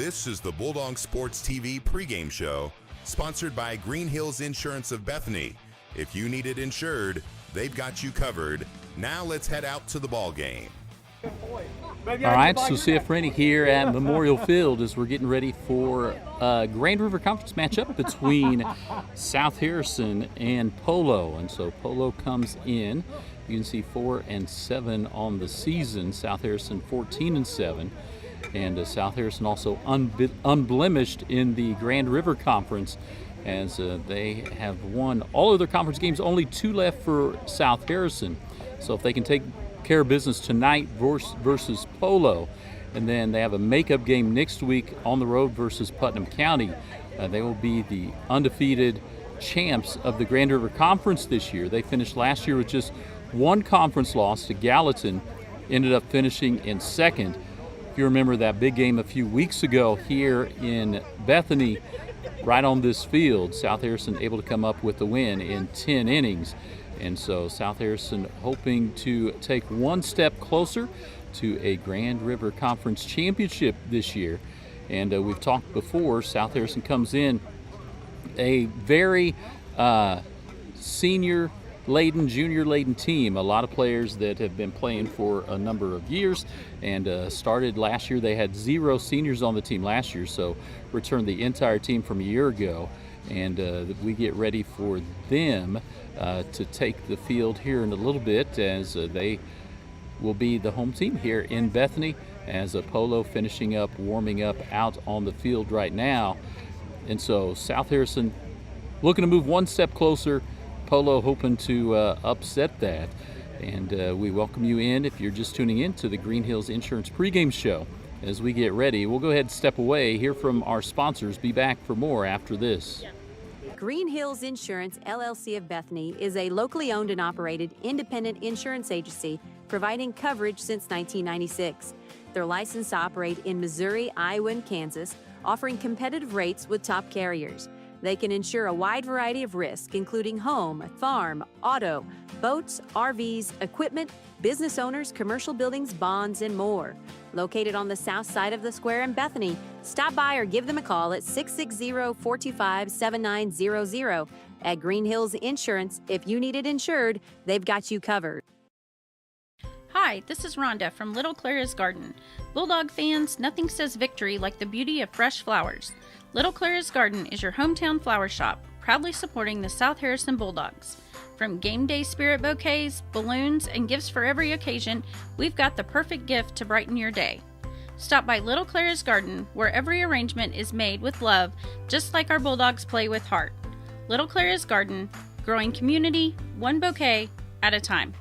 This is the Bulldog Sports TV pregame show, sponsored by Green Hills Insurance of Bethany. If you need it insured, they've got you covered. Now let's head out to the ball game. All right, so CF Rainey here at Memorial Field as we're getting ready for a Grand River Conference matchup between South Harrison and Polo. And so Polo comes in. You can see 4-7 on the season. South Harrison 14-7. And South Harrison also unblemished in the Grand River Conference as they have won all of their conference games. Only 2 left for South Harrison. So if they can take care of business tonight versus Polo, and then they have a makeup game next week on the road versus Putnam County, they will be the undefeated champs of the Grand River Conference this year. They finished last year with just 1 conference loss to Gallatin, ended up finishing in 2nd. If you remember that big game a few weeks ago here in Bethany, right on this field, South Harrison able to come up with the win in 10 innings. And so South Harrison hoping to take one step closer to a Grand River Conference championship this year. And we've talked before, South Harrison comes in a very senior-laden, junior-laden team. A lot of players that have been playing for a number of years, and started last year. They had 0 seniors on the team last year, so returned the entire team from a year ago. And we get ready for them to take the field here in a little bit, as they will be the home team here in Bethany, as Polo finishing up, warming up out on the field right now. And so South Harrison looking to move one step closer, Polo hoping to upset that. And we welcome you in if you're just tuning in to the Green Hills Insurance pregame show. As we get ready, we'll go ahead and step away, hear from our sponsors, be back for more after this. Green Hills Insurance, LLC of Bethany is a locally owned and operated independent insurance agency providing coverage since 1996. They're licensed to operate in Missouri, Iowa, and Kansas, offering competitive rates with top carriers. They can insure a wide variety of risks, including home, farm, auto, boats, RVs, equipment, business owners, commercial buildings, bonds, and more. Located on the south side of the square in Bethany, stop by or give them a call at 660-425-7900. At Green Hills Insurance, if you need it insured, they've got you covered. Hi, this is Rhonda from Little Clara's Garden. Bulldog fans, nothing says victory like the beauty of fresh flowers. Little Clara's Garden is your hometown flower shop, proudly supporting the South Harrison Bulldogs. From game day spirit bouquets, balloons, and gifts for every occasion, we've got the perfect gift to brighten your day. Stop by Little Clara's Garden, where every arrangement is made with love, just like our Bulldogs play with heart. Little Clara's Garden, growing community, one bouquet at a time.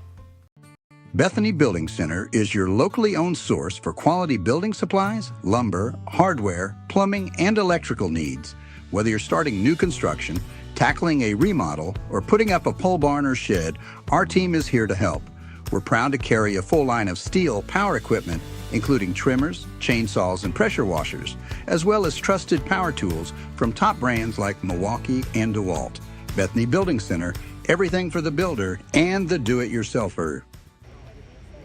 Bethany Building Center is your locally owned source for quality building supplies, lumber, hardware, plumbing, and electrical needs. Whether you're starting new construction, tackling a remodel, or putting up a pole barn or shed, our team is here to help. We're proud to carry a full line of steel power equipment, including trimmers, chainsaws, and pressure washers, as well as trusted power tools from top brands like Milwaukee and DeWalt. Bethany Building Center, everything for the builder and the do-it-yourselfer.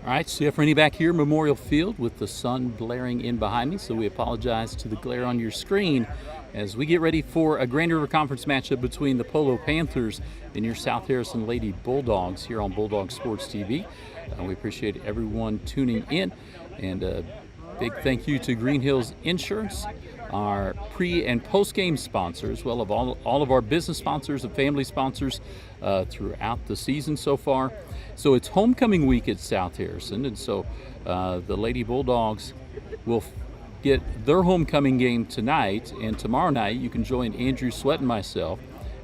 All right, CF Rainey back here, Memorial Field, with the sun blaring in behind me, so we apologize to the glare on your screen as we get ready for a Grand River Conference matchup between the Polo Panthers and your South Harrison Lady Bulldogs here on Bulldog Sports TV. We appreciate everyone tuning in, and a big thank you to Green Hills Insurance, our pre- and post-game sponsors, well, of all of our business sponsors and family sponsors throughout the season so far. So it's homecoming week at South Harrison, and so the Lady Bulldogs will get their homecoming game tonight, and tomorrow night you can join Andrew Sweat and myself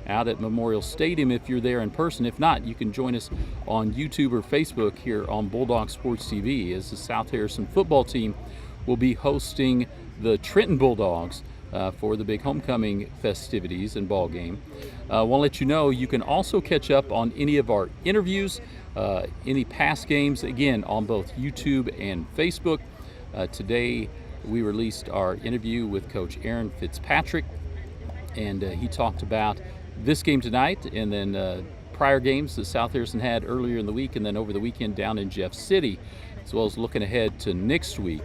out at Memorial Stadium if you're there in person. If not, you can join us on YouTube or Facebook here on Bulldog Sports TV, as the South Harrison football team will be hosting the Trenton Bulldogs for the big homecoming festivities and ball game. I want to let you know you can also catch up on any of our interviews, any past games, again, on both YouTube and Facebook. Today we released our interview with Coach Aaron Fitzpatrick, and he talked about this game tonight, and then prior games that South Harrison had earlier in the week, and then over the weekend down in Jeff City. as well as looking ahead to next week.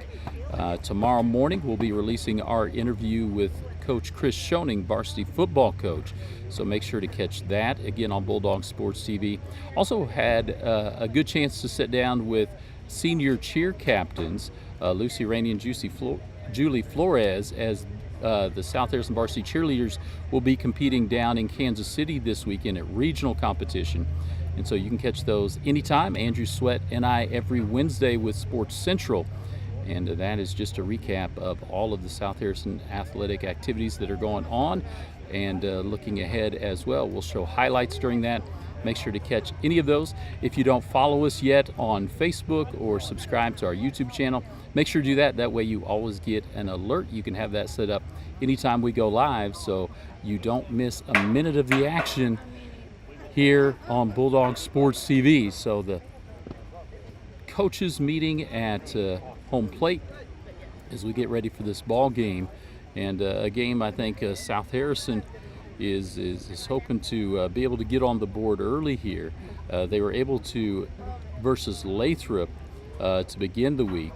Tomorrow morning, we'll be releasing our interview with Coach Chris Schoening, varsity football coach. So make sure to catch that again on Bulldog Sports TV. Also had a good chance to sit down with senior cheer captains, Lucy Rainey and Julie Flores, as the South Harrison varsity cheerleaders will be competing down in Kansas City this weekend at regional competition. And so you can catch those anytime. Andrew Sweat and I every Wednesday with Sports Central. And that is just a recap of all of the South Harrison athletic activities that are going on. And looking ahead as well, we'll show highlights during that. Make sure to catch any of those. If you don't follow us yet on Facebook or subscribe to our YouTube channel, make sure to do that. That way you always get an alert. You can have that set up anytime we go live, so you don't miss a minute of the action here on Bulldog Sports TV. So the coaches meeting at home plate as we get ready for this ball game, and a game I think South Harrison is hoping to be able to get on the board early here. They were able to versus Lathrop to begin the week.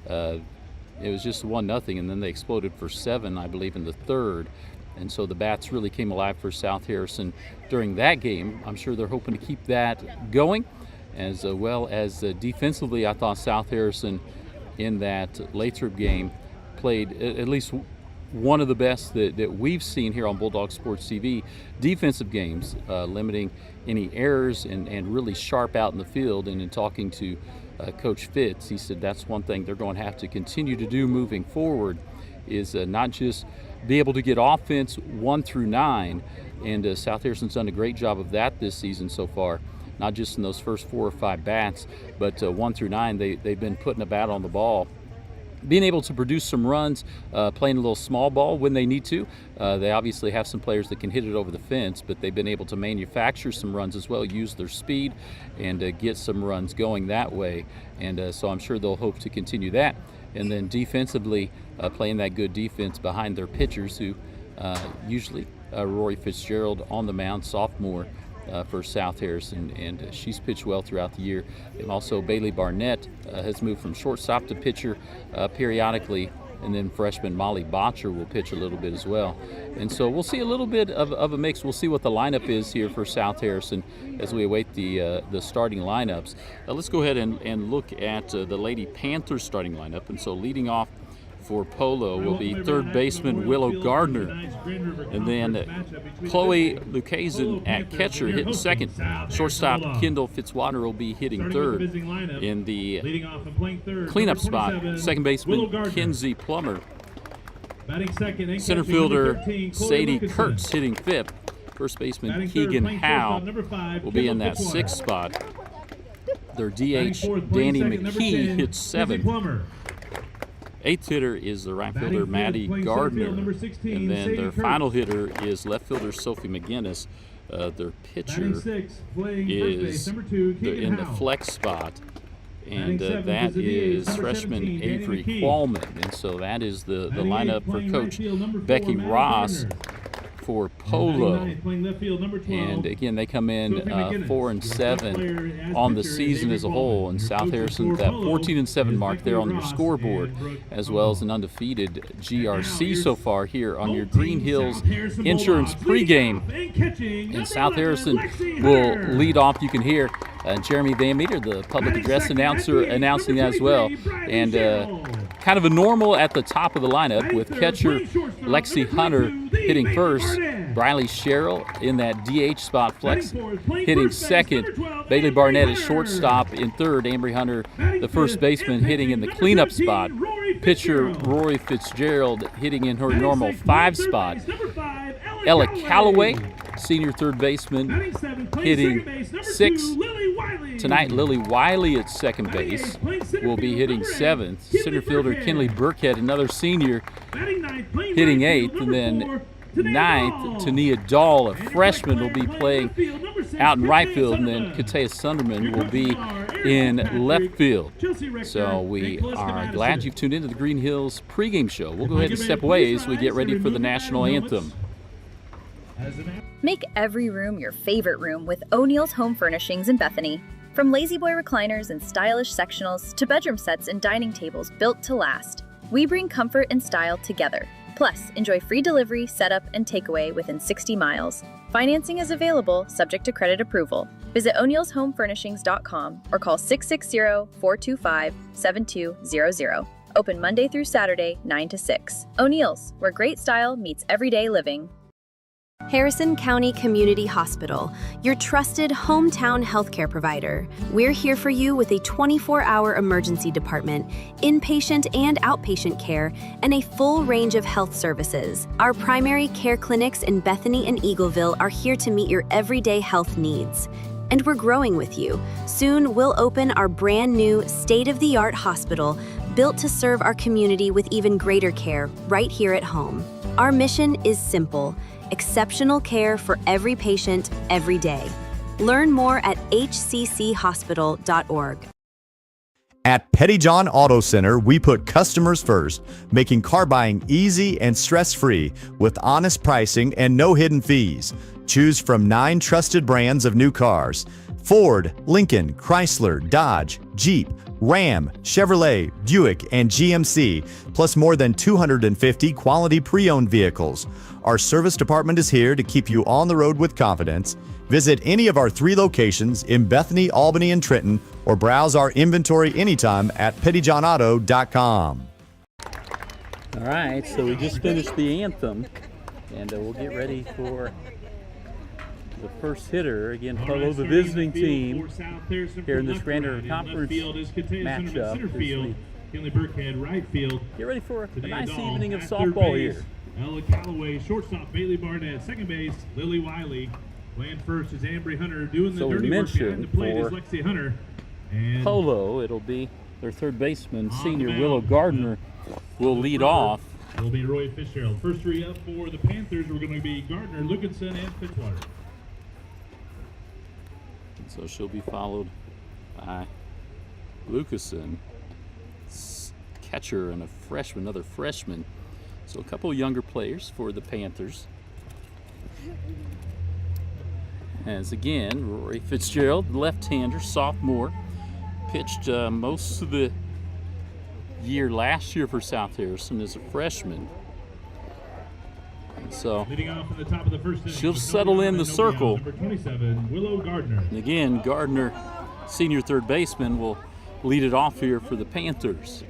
It was just 1-0, and then they exploded for 7, I believe, in the third. And so the bats really came alive for South Harrison during that game. I'm sure they're hoping to keep that going, as well as defensively. I thought South Harrison in that Lathrop game played at least one of the best that we've seen here on Bulldog Sports TV. Defensive games, limiting any errors and really sharp out in the field. And in talking to Coach Fitz, he said that's one thing they're going to have to continue to do moving forward, is not just be able to get offense 1 through 9. And South Harrison's done a great job of that this season so far. Not just in those first 4 or 5 bats, but 1 through 9, they've been putting a bat on the ball. Being able to produce some runs, playing a little small ball when they need to. They obviously have some players that can hit it over the fence, but they've been able to manufacture some runs as well, use their speed, and get some runs going that way. And so I'm sure they'll hope to continue that. And then defensively, playing that good defense behind their pitchers, who usually Rory Fitzgerald on the mound, sophomore, for South Harrison, and she's pitched well throughout the year. And also Bailey Barnett has moved from shortstop to pitcher periodically, and then freshman Molly Botcher will pitch a little bit as well. And so we'll see a little bit of a mix. We'll see what the lineup is here for South Harrison as we await the starting lineups. Let's go ahead and look at the Lady Panthers starting lineup. And so leading off for Polo will be third baseman Willow Gardner, and then Chloe Lucazin at catcher hitting second. Shortstop Kendall Fitzwater will be hitting third. In the cleanup spot, second baseman Kenzie Plummer. Center fielder Sadie Kurtz hitting fifth. First baseman Keegan Howe will be in that sixth spot. Their DH Danny McKee hits seventh. Eighth hitter is the right fielder Maddie Gardner, and then their final hitter is left fielder Sophie McGinnis. Their pitcher is in the flex spot, and that is freshman Avery Qualman. And so that is the lineup for Coach Becky Ross for Polo. And again, they come in 4-7 on the season as a whole, and South Harrison that 14-7 mark there on your scoreboard, as well as an undefeated GRC so far here on your Green Hills Insurance pregame. And South Harrison will lead off. You can hear Jeremy Van Meter, the public address announcer, announcing that as well. And kind of a normal at the top of the lineup, with catcher Lexi Hunter hitting first, Briley Sherrill in that DH spot, flex hitting second, Bailey Barnett at shortstop in third, Ambry Hunter, the first baseman, hitting in the cleanup spot, pitcher Rory Fitzgerald hitting in her normal 5 spot, Ella Calloway, senior third baseman, hitting 6th. Tonight, Lily Wiley at second base will be hitting 7th. Center fielder Kinley Burkhead, another senior, hitting 8th. And then 9th, Tania Dahl, a freshman, will be playing out in right field. And then Katea Sunderman will be in left field. So we are glad you've tuned into the Green Hills pregame show. We'll go ahead and step away as we get ready for the national anthem. Make every room your favorite room with O'Neill's Home Furnishings in Bethany. From lazy boy recliners and stylish sectionals to bedroom sets and dining tables built to last, we bring comfort and style together. Plus, enjoy free delivery, setup, and takeaway within 60 miles. Financing is available, subject to credit approval. Visit o'neillshomefurnishings.com or call 660-425-7200. Open Monday through Saturday, 9 to 6. O'Neill's, where great style meets everyday living. Harrison County Community Hospital, your trusted hometown healthcare provider. We're here for you with a 24-hour emergency department, inpatient and outpatient care, and a full range of health services. Our primary care clinics in Bethany and Eagleville are here to meet your everyday health needs. And we're growing with you. Soon, we'll open our brand new state-of-the-art hospital built to serve our community with even greater care right here at home. Our mission is simple: exceptional care for every patient, every day. Learn more at hcchospital.org. At Petty John Auto Center, we put customers first, making car buying easy and stress-free with honest pricing and no hidden fees. Choose from 9 trusted brands of new cars: Ford, Lincoln, Chrysler, Dodge, Jeep, Ram, Chevrolet, Buick, and GMC, plus more than 250 quality pre-owned vehicles. Our service department is here to keep you on the road with confidence. Visit any of our 3 locations in Bethany, Albany, and Trenton, or browse our inventory anytime at pettyjohnauto.com. All right, so we just finished the anthem, and we'll get ready for the first hitter. Again, Polo, the visiting team, here in this Grander Conference matchup. Kinley Burkhead, right field. Get ready for a nice Dahl, evening of at softball base, here. Ella Calloway, shortstop Bailey Barnett, second base Lily Wiley. Playing first is Ambry Hunter. Doing the dirty work behind the plate is Lexi Hunter. And Polo, it'll be their third baseman, senior Willow Gardner, will lead off. It'll be Roy Fitzgerald. First 3 up for the Panthers were going to be Gardner, Lukinson, and Fitzwater. So she'll be followed by Lucasen, catcher, and a freshman, another freshman. So a couple younger players for the Panthers. As again, Rory Fitzgerald, left-hander, sophomore, pitched most of the year last year for South Harrison as a freshman. And so she'll settle in the circle. Number 27, Willow Gardner. And again, Gardner, senior third baseman, will lead it off here for the Panthers.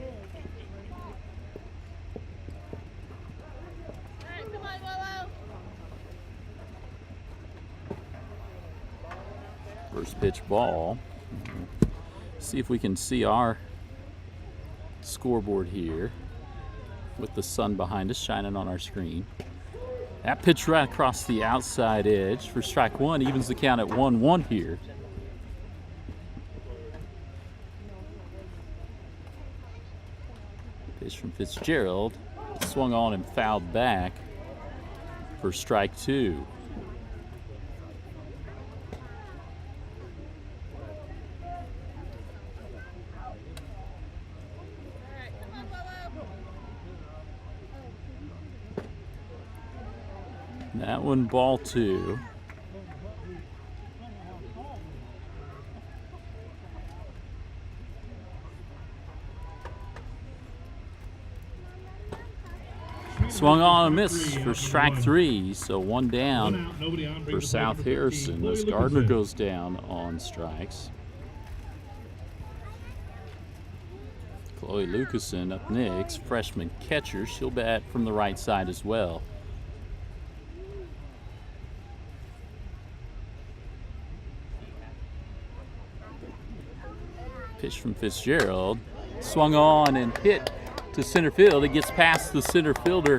First pitch ball. See if we can see our scoreboard here with the sun behind us shining on our screen. That pitch right across the outside edge for strike 1 evens the count at 1-1 here. Pitch from Fitzgerald, swung on and fouled back for strike 2. That one, ball 2. Swung on and missed for strike 3, so 1 down for South Harrison as Gardner goes down on strikes. Chloe Lucasen up next, freshman catcher. She'll bat from the right side as well. Pitch from Fitzgerald, swung on and hit to center field. It gets past the center fielder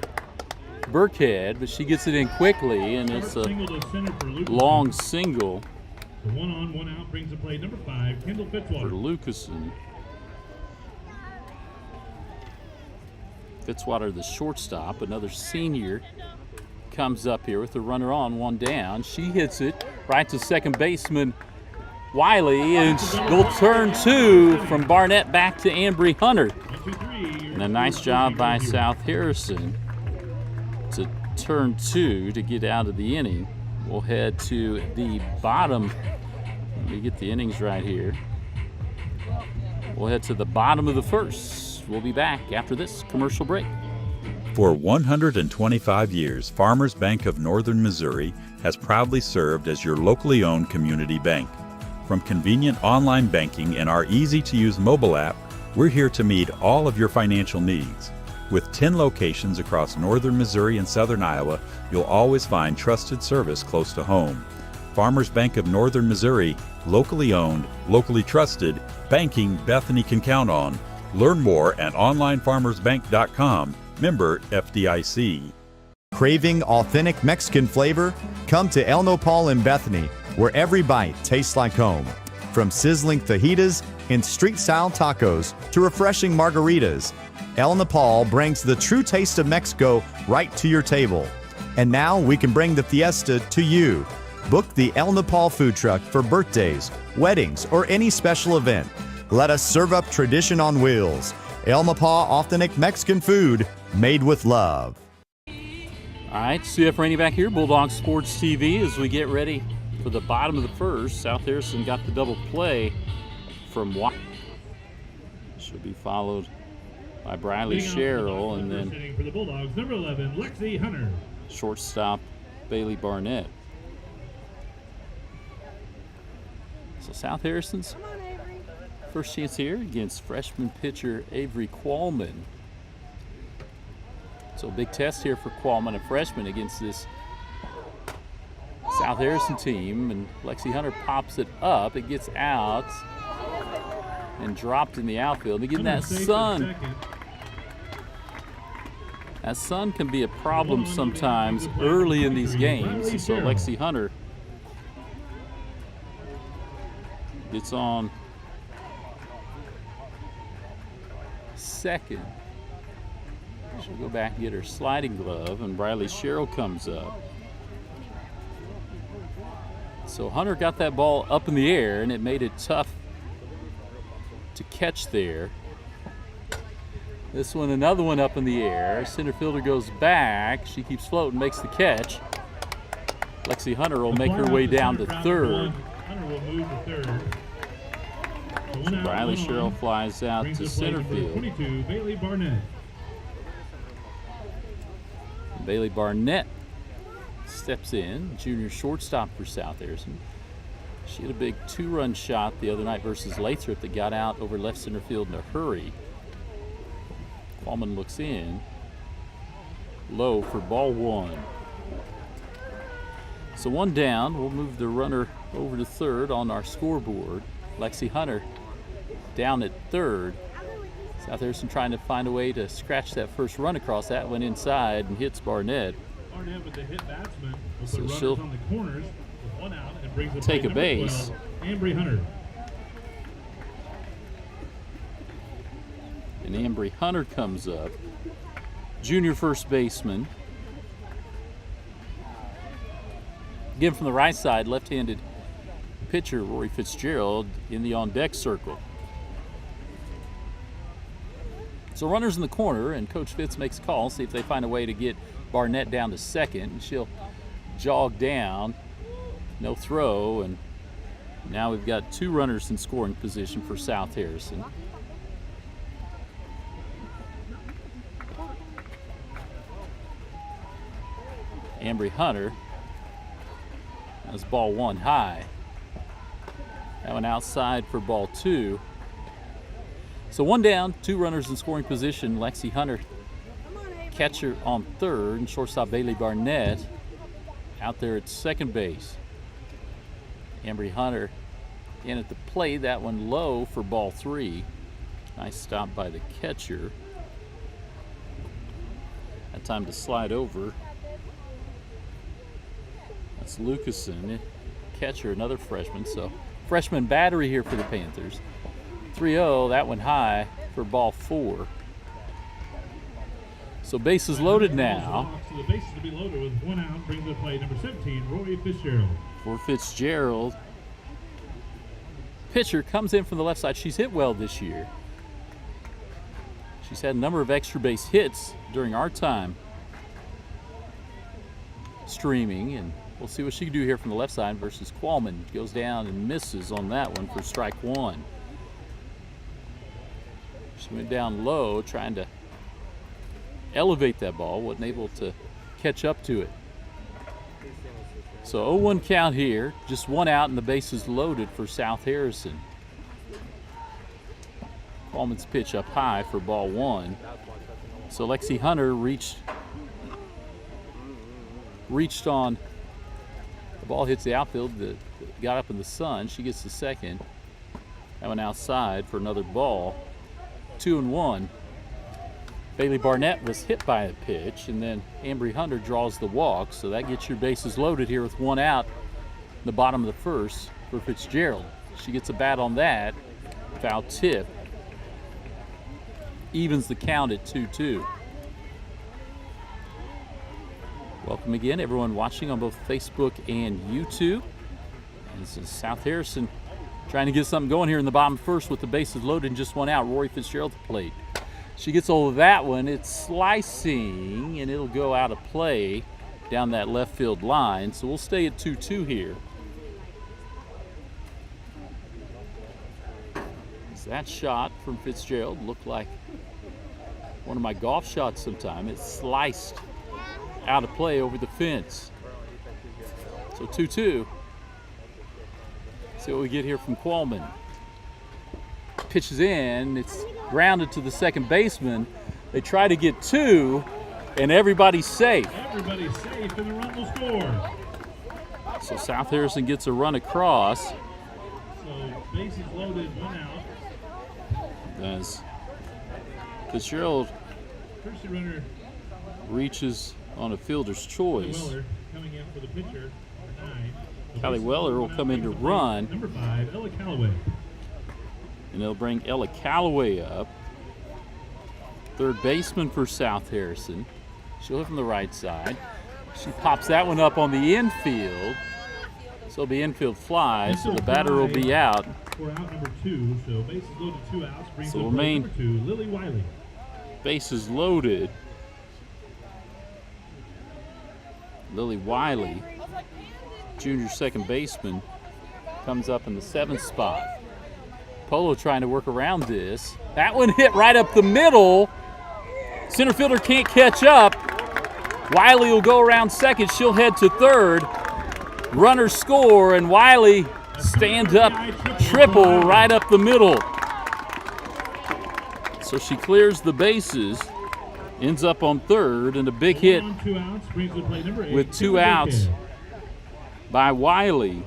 Burkhead, but she gets it in quickly, and it's a long single. The 1 on, 1 out brings the play number 5, Kendall Fitzwater. For Lucasen. Fitzwater, the shortstop, another senior, comes up here with the runner on, 1 down. She hits it right to second baseman Wiley, and will turn 2 from Barnett back to Ambry Hunter. And a nice job by South Harrison to turn 2 to get out of the inning. We'll head to the bottom We get the innings right here. We'll head to the bottom of the first. We'll be back after this commercial break. For 125 years, Farmers Bank of Northern Missouri has proudly served as your locally owned community bank. From convenient online banking and our easy-to-use mobile app, we're here to meet all of your financial needs. With 10 locations across northern Missouri and southern Iowa, you'll always find trusted service close to home. Farmers Bank of Northern Missouri, locally owned, locally trusted, banking Bethany can count on. Learn more at onlinefarmersbank.com. Member FDIC. Craving authentic Mexican flavor? Come to El Nopal in Bethany, where every bite tastes like home. From sizzling fajitas and street-style tacos to refreshing margaritas, El Nopal brings the true taste of Mexico right to your table. And now we can bring the fiesta to you. Book the El Nopal food truck for birthdays, weddings, or any special event. Let us serve up tradition on wheels. El Nopal authentic Mexican food made with love. All right, CF Rainey back here, Bulldog Sports TV, as we get ready for the bottom of the first. South Harrison got the double play from Watt. Should be followed by Briley Sherrill, and then for the Bulldogs, number 11, Lexi Hunter. Shortstop Bailey Barnett. So South Harrison's first chance here against freshman pitcher Avery Qualman. So a big test here for Qualman, a freshman, against this South Harrison team. And Lexi Hunter pops it up. It gets out and dropped in the outfield. Again, that sun. That sun can be a problem sometimes early in these games. So Lexi Hunter gets on second. She'll go back and get her sliding glove, and Briley Sherrill comes up. So Hunter got that ball up in the air, and it made it tough to catch there. This one, another one up in the air. Center fielder goes back. She keeps floating, makes the catch. Lexi Hunter will make her way down to third. Hunter will move to third. So Briley Sherrill flies out to center field. 22, Bailey Barnett. Bailey Barnett steps in, junior shortstop for South Harrison. She had a big two-run shot the other night versus Lathrop that got out over left center field in a hurry. Qualman looks in, low for ball one. So one down, we'll move the runner over to third on our scoreboard. Lexi Hunter down at third. South Harrison trying to find a way to scratch that first run across. That went inside and hits Barnett. Barnett with the hit batsman. So she'll on the corners with one out and brings take a base. 12, Ambry Hunter. And Ambry Hunter comes up. Junior first baseman. Again from the right side, left-handed pitcher Rory Fitzgerald in the on-deck circle. So runners in the corner, and Coach Fitz makes a call, see if they find a way to get Barnett down to second. And she'll jog down, no throw, and now we've got two runners in scoring position for South Harrison. Ambry Hunter. That's ball one high. That one outside for ball two. So one down, two runners in scoring position. Lexi Hunter, catcher on third, and shortstop Bailey Barnett out there at second base. Ambry Hunter in at the plate. That one low for ball three. Nice stop by the catcher. Had time to slide over. That's Lucasen, catcher, another freshman. So freshman battery here for the Panthers. 3-0, that one high for ball four. So bases loaded now. So the bases to be loaded with one out, brings the play number 17, Rory Fitzgerald. For Fitzgerald. Pitcher comes in from the left side. She's hit well this year. She's had a number of extra base hits during our time streaming, and We'll see what she can do here from the left side versus Qualman. Goes down and misses on that one for strike one. She went down low trying to elevate that ball, wasn't able to catch up to it. So 0-1 count here, just one out and the bases loaded for South Harrison. Qualman's pitch up high for ball one. So Lexi Hunter reached on. The ball hits the outfield, got up in the sun. She gets the second. That one outside for another ball. 2-1. Bailey Barnett was hit by a pitch, and then Ambry Hunter draws the walk, so that gets your bases loaded here with one out in the bottom of the first for Fitzgerald. She gets a bat on that. Foul tip. Evens the count at 2-2. Welcome again, everyone watching on both Facebook and YouTube. And this is South Harrison trying to get something going here in the bottom first with the bases loaded and just one out. Rory Fitzgerald at the plate. She gets hold of that one. It's slicing, and it'll go out of play down that left field line. So we'll stay at 2-2 here. So that shot from Fitzgerald looked like one of my golf shots sometime. It sliced out of play over the fence. So 2-2. See what we get here from Qualman. Pitches in, it's grounded to the second baseman. They try to get two, and everybody's safe. Everybody's safe, and the run will score. So South Harrison gets a run across. So bases loaded, one out. As Fitzgerald Courtesy runner reaches on a fielder's choice. Weller coming in for the pitcher, number 9. Callie Weller will come in to run. Number 5, Ella Calloway. And they'll bring Ella Calloway up. Third baseman for South Harrison. She'll hit from the right side. She pops that one up on the infield. So it'll be infield fly, so the batter will be out. For out number 2, so bases loaded, 2 outs. Brings So up remain number 2, Lily Wiley. bases loaded. Lily Wiley, junior second baseman, comes up in the 7th spot. Polo trying to work around this. That one hit right up the middle. Center fielder can't catch up. Wiley will go around second. She'll head to third. Runners score, and Wiley stands up triple right up the middle. So she clears the bases, ends up on third, and a big hit with 2 outs by Wiley.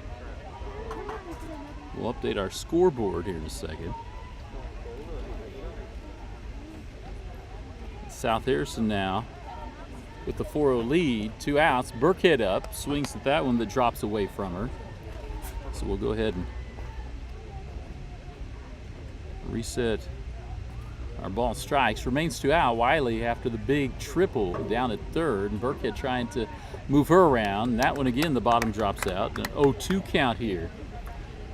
We'll update our scoreboard here in a second. South Harrison now with the 4-0 lead, 2 outs. Burkhead up, swings at that one that drops away from her. So we'll go ahead and reset our ball strikes. Remains 2 out. Wiley after the big triple down at third, and Burkhead trying to move her around. And that one again, the bottom drops out. An 0-2 count here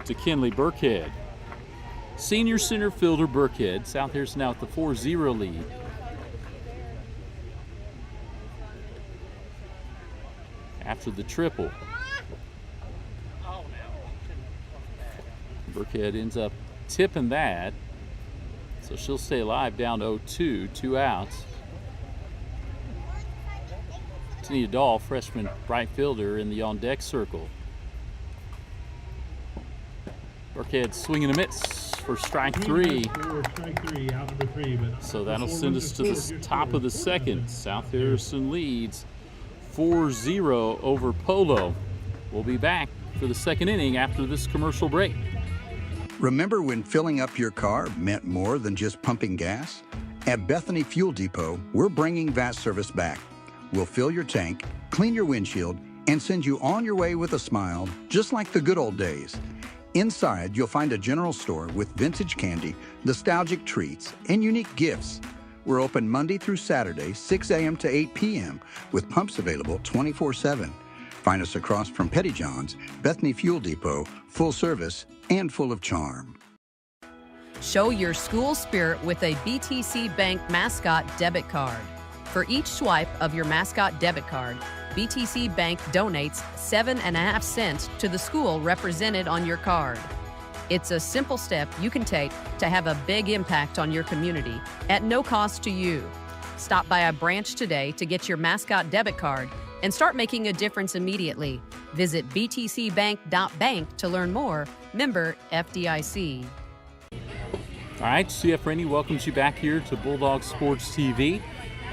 to Kinley Burkhead. Senior center fielder Burkhead. South Harrison now with the 4-0 lead. After the triple. Burkhead ends up tipping that. So she'll stay alive down to 0-2, 2 outs. Tania Dahl, freshman right fielder in the on-deck circle. Burkhead swinging a miss for strike 3. Out number 3. So that'll send us to the top of the second. South Harrison leads 4-0 over Polo. We'll be back for the second inning after this commercial break. Remember when filling up your car meant more than just pumping gas? At Bethany Fuel Depot, we're bringing that service back. We'll fill your tank, clean your windshield, and send you on your way with a smile, just like the good old days. Inside, you'll find a general store with vintage candy, nostalgic treats, and unique gifts. We're open Monday through Saturday, 6 a.m. to 8 p.m., with pumps available 24/7. Find us across from Petty John's, Bethany Fuel Depot, full service and full of charm. Show your school spirit with a BTC Bank Mascot debit card. For each swipe of your Mascot debit card, BTC Bank donates 7.5 cents to the school represented on your card. It's a simple step you can take to have a big impact on your community at no cost to you. Stop by a branch today to get your mascot debit card and start making a difference immediately. Visit btcbank.bank to learn more. Member FDIC. All right, CF Rainey welcomes you back here to Bulldog Sports TV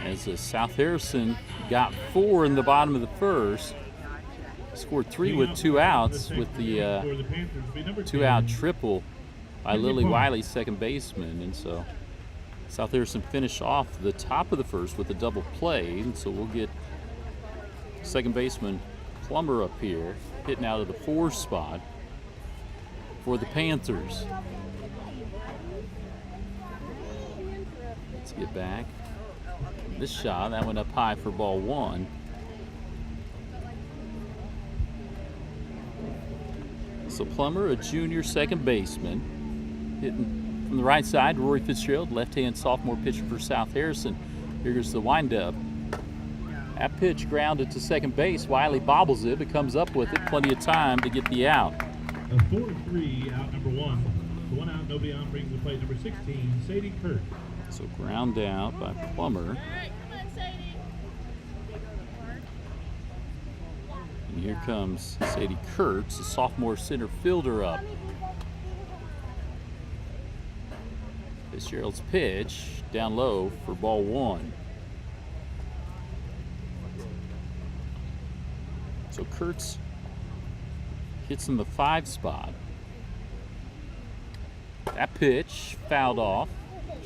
as South Harrison got 4 in the bottom of the first. Scored 3 with 2 outs with the 2-out triple by Lily Wiley, second baseman. And so South Harrison finished off the top of the first with a double play. And so we'll get second baseman Plummer up here, hitting out of the 4 spot for the Panthers. Let's get back. This shot, that went up high for ball 1. So Plummer, a junior second baseman, hitting from the right side. Rory Fitzgerald, left-hand sophomore pitcher for South Harrison. Here goes the windup. That pitch grounded to second base. Wiley bobbles it, but comes up with it. Plenty of time to get the out. A 4-3 out number 1. The 1 out, nobody on, brings the plate number 16, Sadie Kirk. So ground out by Plummer. And here comes Sadie Kurtz, a sophomore center fielder up. Fitzgerald's pitch down low for ball 1. So Kurtz hits in the 5 spot. That pitch fouled off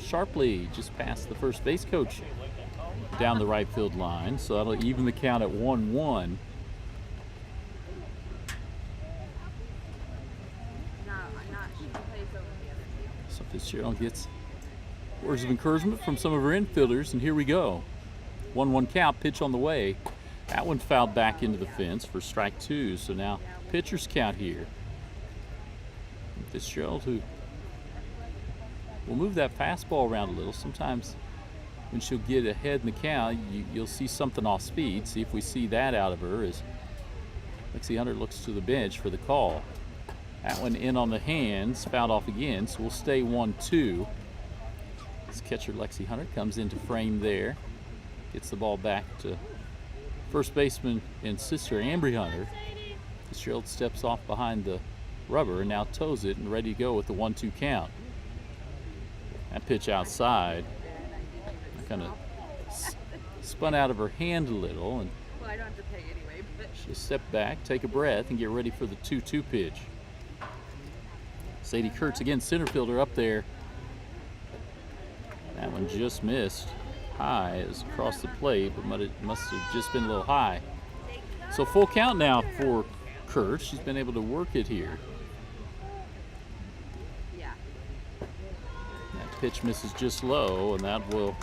sharply just past the first base coach down the right field line. So that'll even the count at 1-1. So Fitzgerald gets words of encouragement from some of her infielders, and here we go. 1-1 count, pitch on the way. That one fouled back into the fence for strike 2. So now pitcher's count here. Fitzgerald, who will move that fastball around a little. Sometimes when she'll get ahead in the count, you'll see something off speed. See if we see that out of her as Lexi Hunter looks to the bench for the call. That one in on the hands, fouled off again, so we'll stay 1-2. This catcher Lexi Hunter comes into frame there. Gets the ball back to first baseman and sister Ambry Hunter. Fitzgerald steps off behind the rubber and now toes it and ready to go with the 1-2 count. That pitch outside kind of spun out of her hand a little, and well, I don't have to pay anyway, but she'll step back, take a breath, and get ready for the 2-2 pitch. Sadie Kurtz again, center fielder up there. That one just missed high. It was across the plate, but it must have just been a little high. So full count now for Kurtz. She's been able to work it here. Pitch misses just low, and that will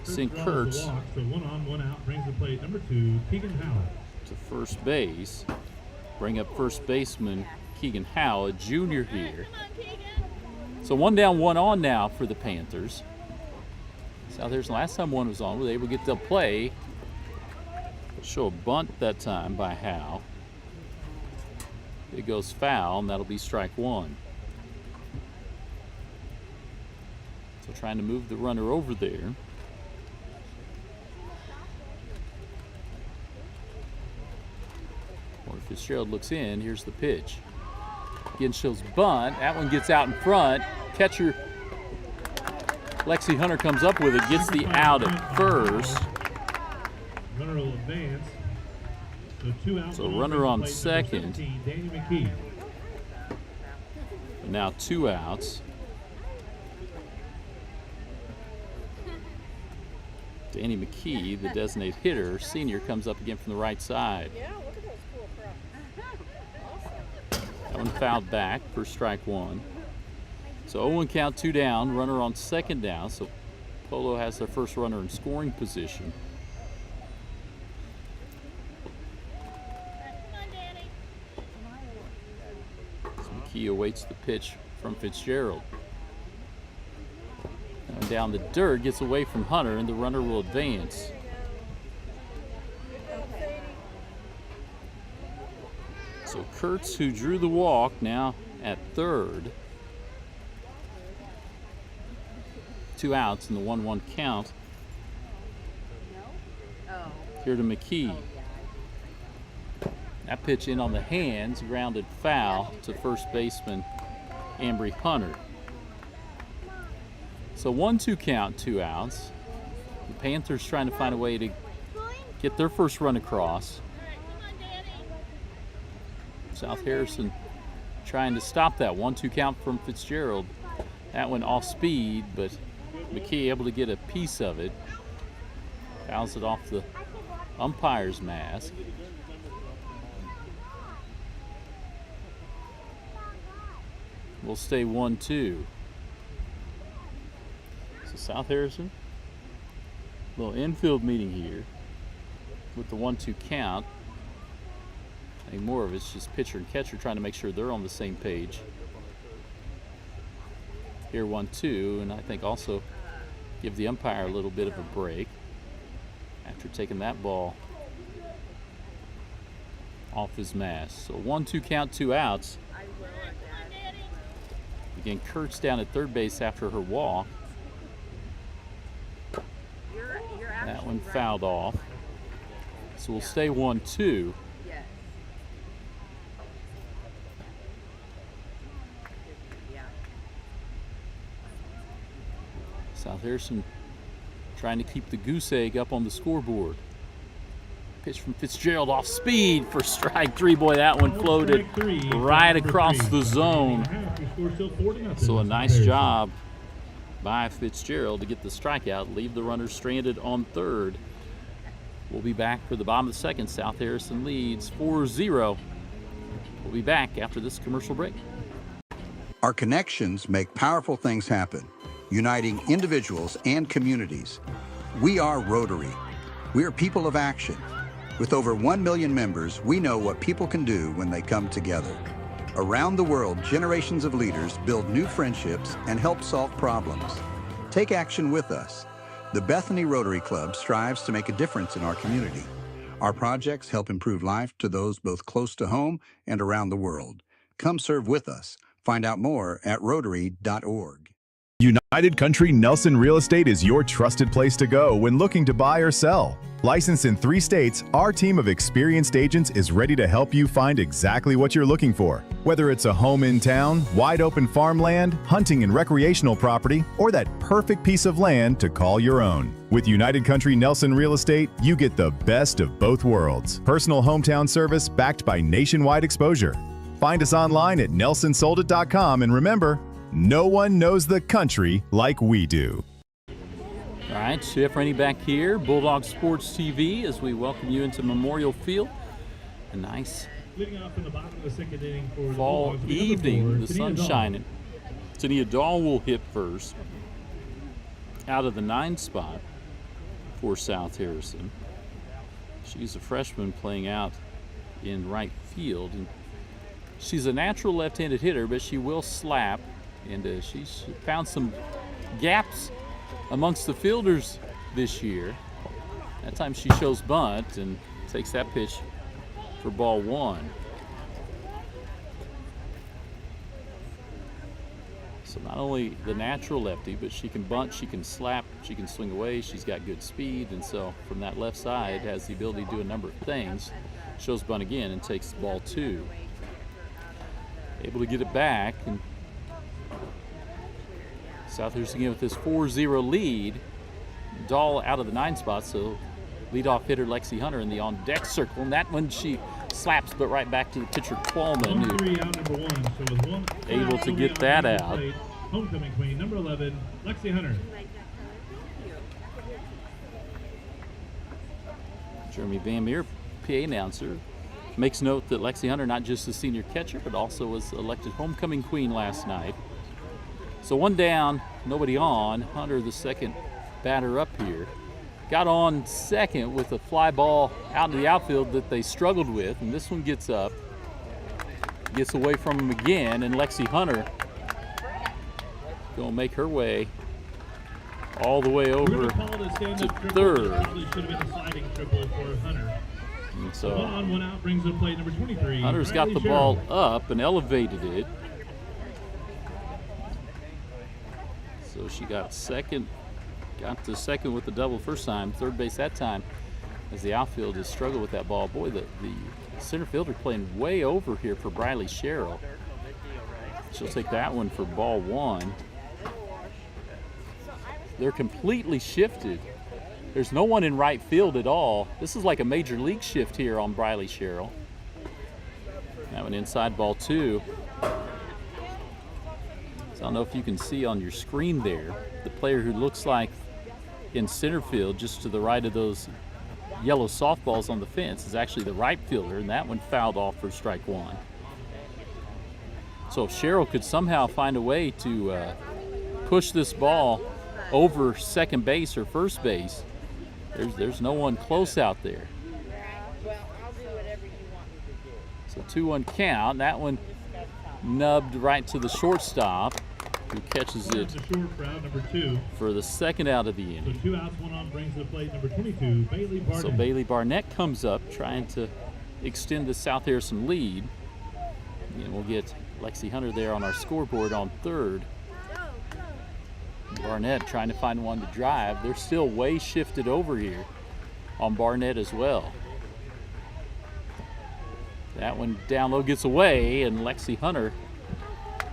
sink Kurtz So 1 on, 1 out, brings the plate number 2, Keegan Howell. to first base. Bring up first baseman Keegan Howell, a junior here. So 1 down, 1 on now for the Panthers. South Harrison, last time 1 was on, were they able to get the play. Show a bunt that time by Howell. It goes foul, and that'll be strike 1. So trying to move the runner over there. Or Fitzgerald looks in, here's the pitch. Again shows bunt, that one gets out in front. Catcher Lexi Hunter comes up with it, gets the out at first. Runner will advance. So 2 out. So runner on second. 17, Danny McKee. And now 2 outs. Danny McKee, the designated hitter, senior, comes up again from the right side. yeah, look at those cool props. That one fouled back for strike 1. So 0-1 count, 2 down, runner on second down. So Polo has their first runner in scoring position. So McKee awaits the pitch from Fitzgerald. And down the dirt, gets away from Hunter, and the runner will advance. So Kurtz, who drew the walk, now at third. 2 outs in the 1-1 count. Here to McKee. That pitch in on the hands, grounded foul to first baseman Ambry Hunter. So 1-2 count, 2 outs. The Panthers trying to find a way to get their first run across. South Harrison trying to stop that 1-2 count from Fitzgerald. That went off speed, but McKee able to get a piece of it. Fouls it off the umpire's mask. We'll stay 1-2. So South Harrison, little infield meeting here with the 1-2 count. I think more of it's just pitcher and catcher trying to make sure they're on the same page. Here 1-2, and I think also give the umpire a little bit of a break after taking that ball off his mask. So 1-2 count, 2 outs. Again, Kurtz down at third base after her walk. That one fouled off. So we'll stay 1-2. South Harrison trying to keep the goose egg up on the scoreboard. Pitch from Fitzgerald off speed for strike 3. Boy, that one floated right across the zone. So a nice job by Fitzgerald to get the strikeout, leave the runner stranded on third. We'll be back for the bottom of the second. South Harrison leads 4-0. We'll be back after this commercial break. Our connections make powerful things happen, uniting individuals and communities. We are Rotary. We are people of action. With over 1 million members, we know what people can do when they come together. Around the world, generations of leaders build new friendships and help solve problems. Take action with us. The Bethany Rotary Club strives to make a difference in our community. Our projects help improve life to those both close to home and around the world. Come serve with us. Find out more at Rotary.org. United Country Nelson Real Estate is your trusted place to go when looking to buy or sell. Licensed in 3 states, our team of experienced agents is ready to help you find exactly what you're looking for. Whether it's a home in town, wide open farmland, hunting and recreational property, or that perfect piece of land to call your own. With United Country Nelson Real Estate, you get the best of both worlds. Personal hometown service backed by nationwide exposure. Find us online at nelsonsoldit.com, and remember, no one knows the country like we do. All right, Chef Rainey back here, Bulldog Sports TV, as we welcome you into Memorial Field. A nice fall evening, the sun shining. Tania Dahl will hit first out of the 9 spot for South Harrison. She's a freshman playing out in right field. And she's a natural left-handed hitter, but she will slap, and she's found some gaps amongst the fielders this year. That time she shows bunt and takes that pitch for ball 1. So not only the natural lefty, but she can bunt, she can slap, she can swing away, she's got good speed, and so from that left side has the ability to do a number of things. Shows bunt again and takes ball 2. Able to get it back, and South Harrison again with this 4-0 lead. Dahl out of the 9 spot, so leadoff hitter Lexi Hunter in the on-deck circle, and that one she slaps, but right back to the pitcher Qualman, who able to get that out. Homecoming queen, number 11, Lexi Hunter. Jeremy Van Meer, PA announcer, makes note that Lexi Hunter, not just a senior catcher, but also was elected homecoming queen last night. So 1 down, nobody on. Hunter, the second batter up here, got on second with a fly ball out in the outfield that they struggled with, and this one gets up, gets away from him again, and Lexi Hunter gonna make her way all the way over to third. And so One on, one out brings up plate number 23. Hunter's got the ball up and elevated it. So she got to second with the double first time, third base that time, as the outfield has struggled with that ball. Boy, the center fielder playing way over here for Briley Sherrill. She'll take that one for ball one. They're completely shifted. There's no one in right field at all. This is like a major league shift here on Briley Sherrill. That one inside, ball two. So I don't know if you can see on your screen there, the player who looks like in center field just to the right of those yellow softballs on the fence is actually the right fielder, and that one fouled off for strike one. So if Sherrill could somehow find a way to push this ball over second base or first base, there's no one close out there. So 2-1 count. That one nubbed right to the shortstop, who catches it for the second out of the inning. So 2 outs, 1 on brings to the plate number 22, Bailey Barnett. So Bailey Barnett comes up trying to extend the South Harrison lead. And we'll get Lexi Hunter there on our scoreboard on third. Barnett trying to find one to drive. They're still way shifted over here on Barnett as well. That one down low gets away, and Lexi Hunter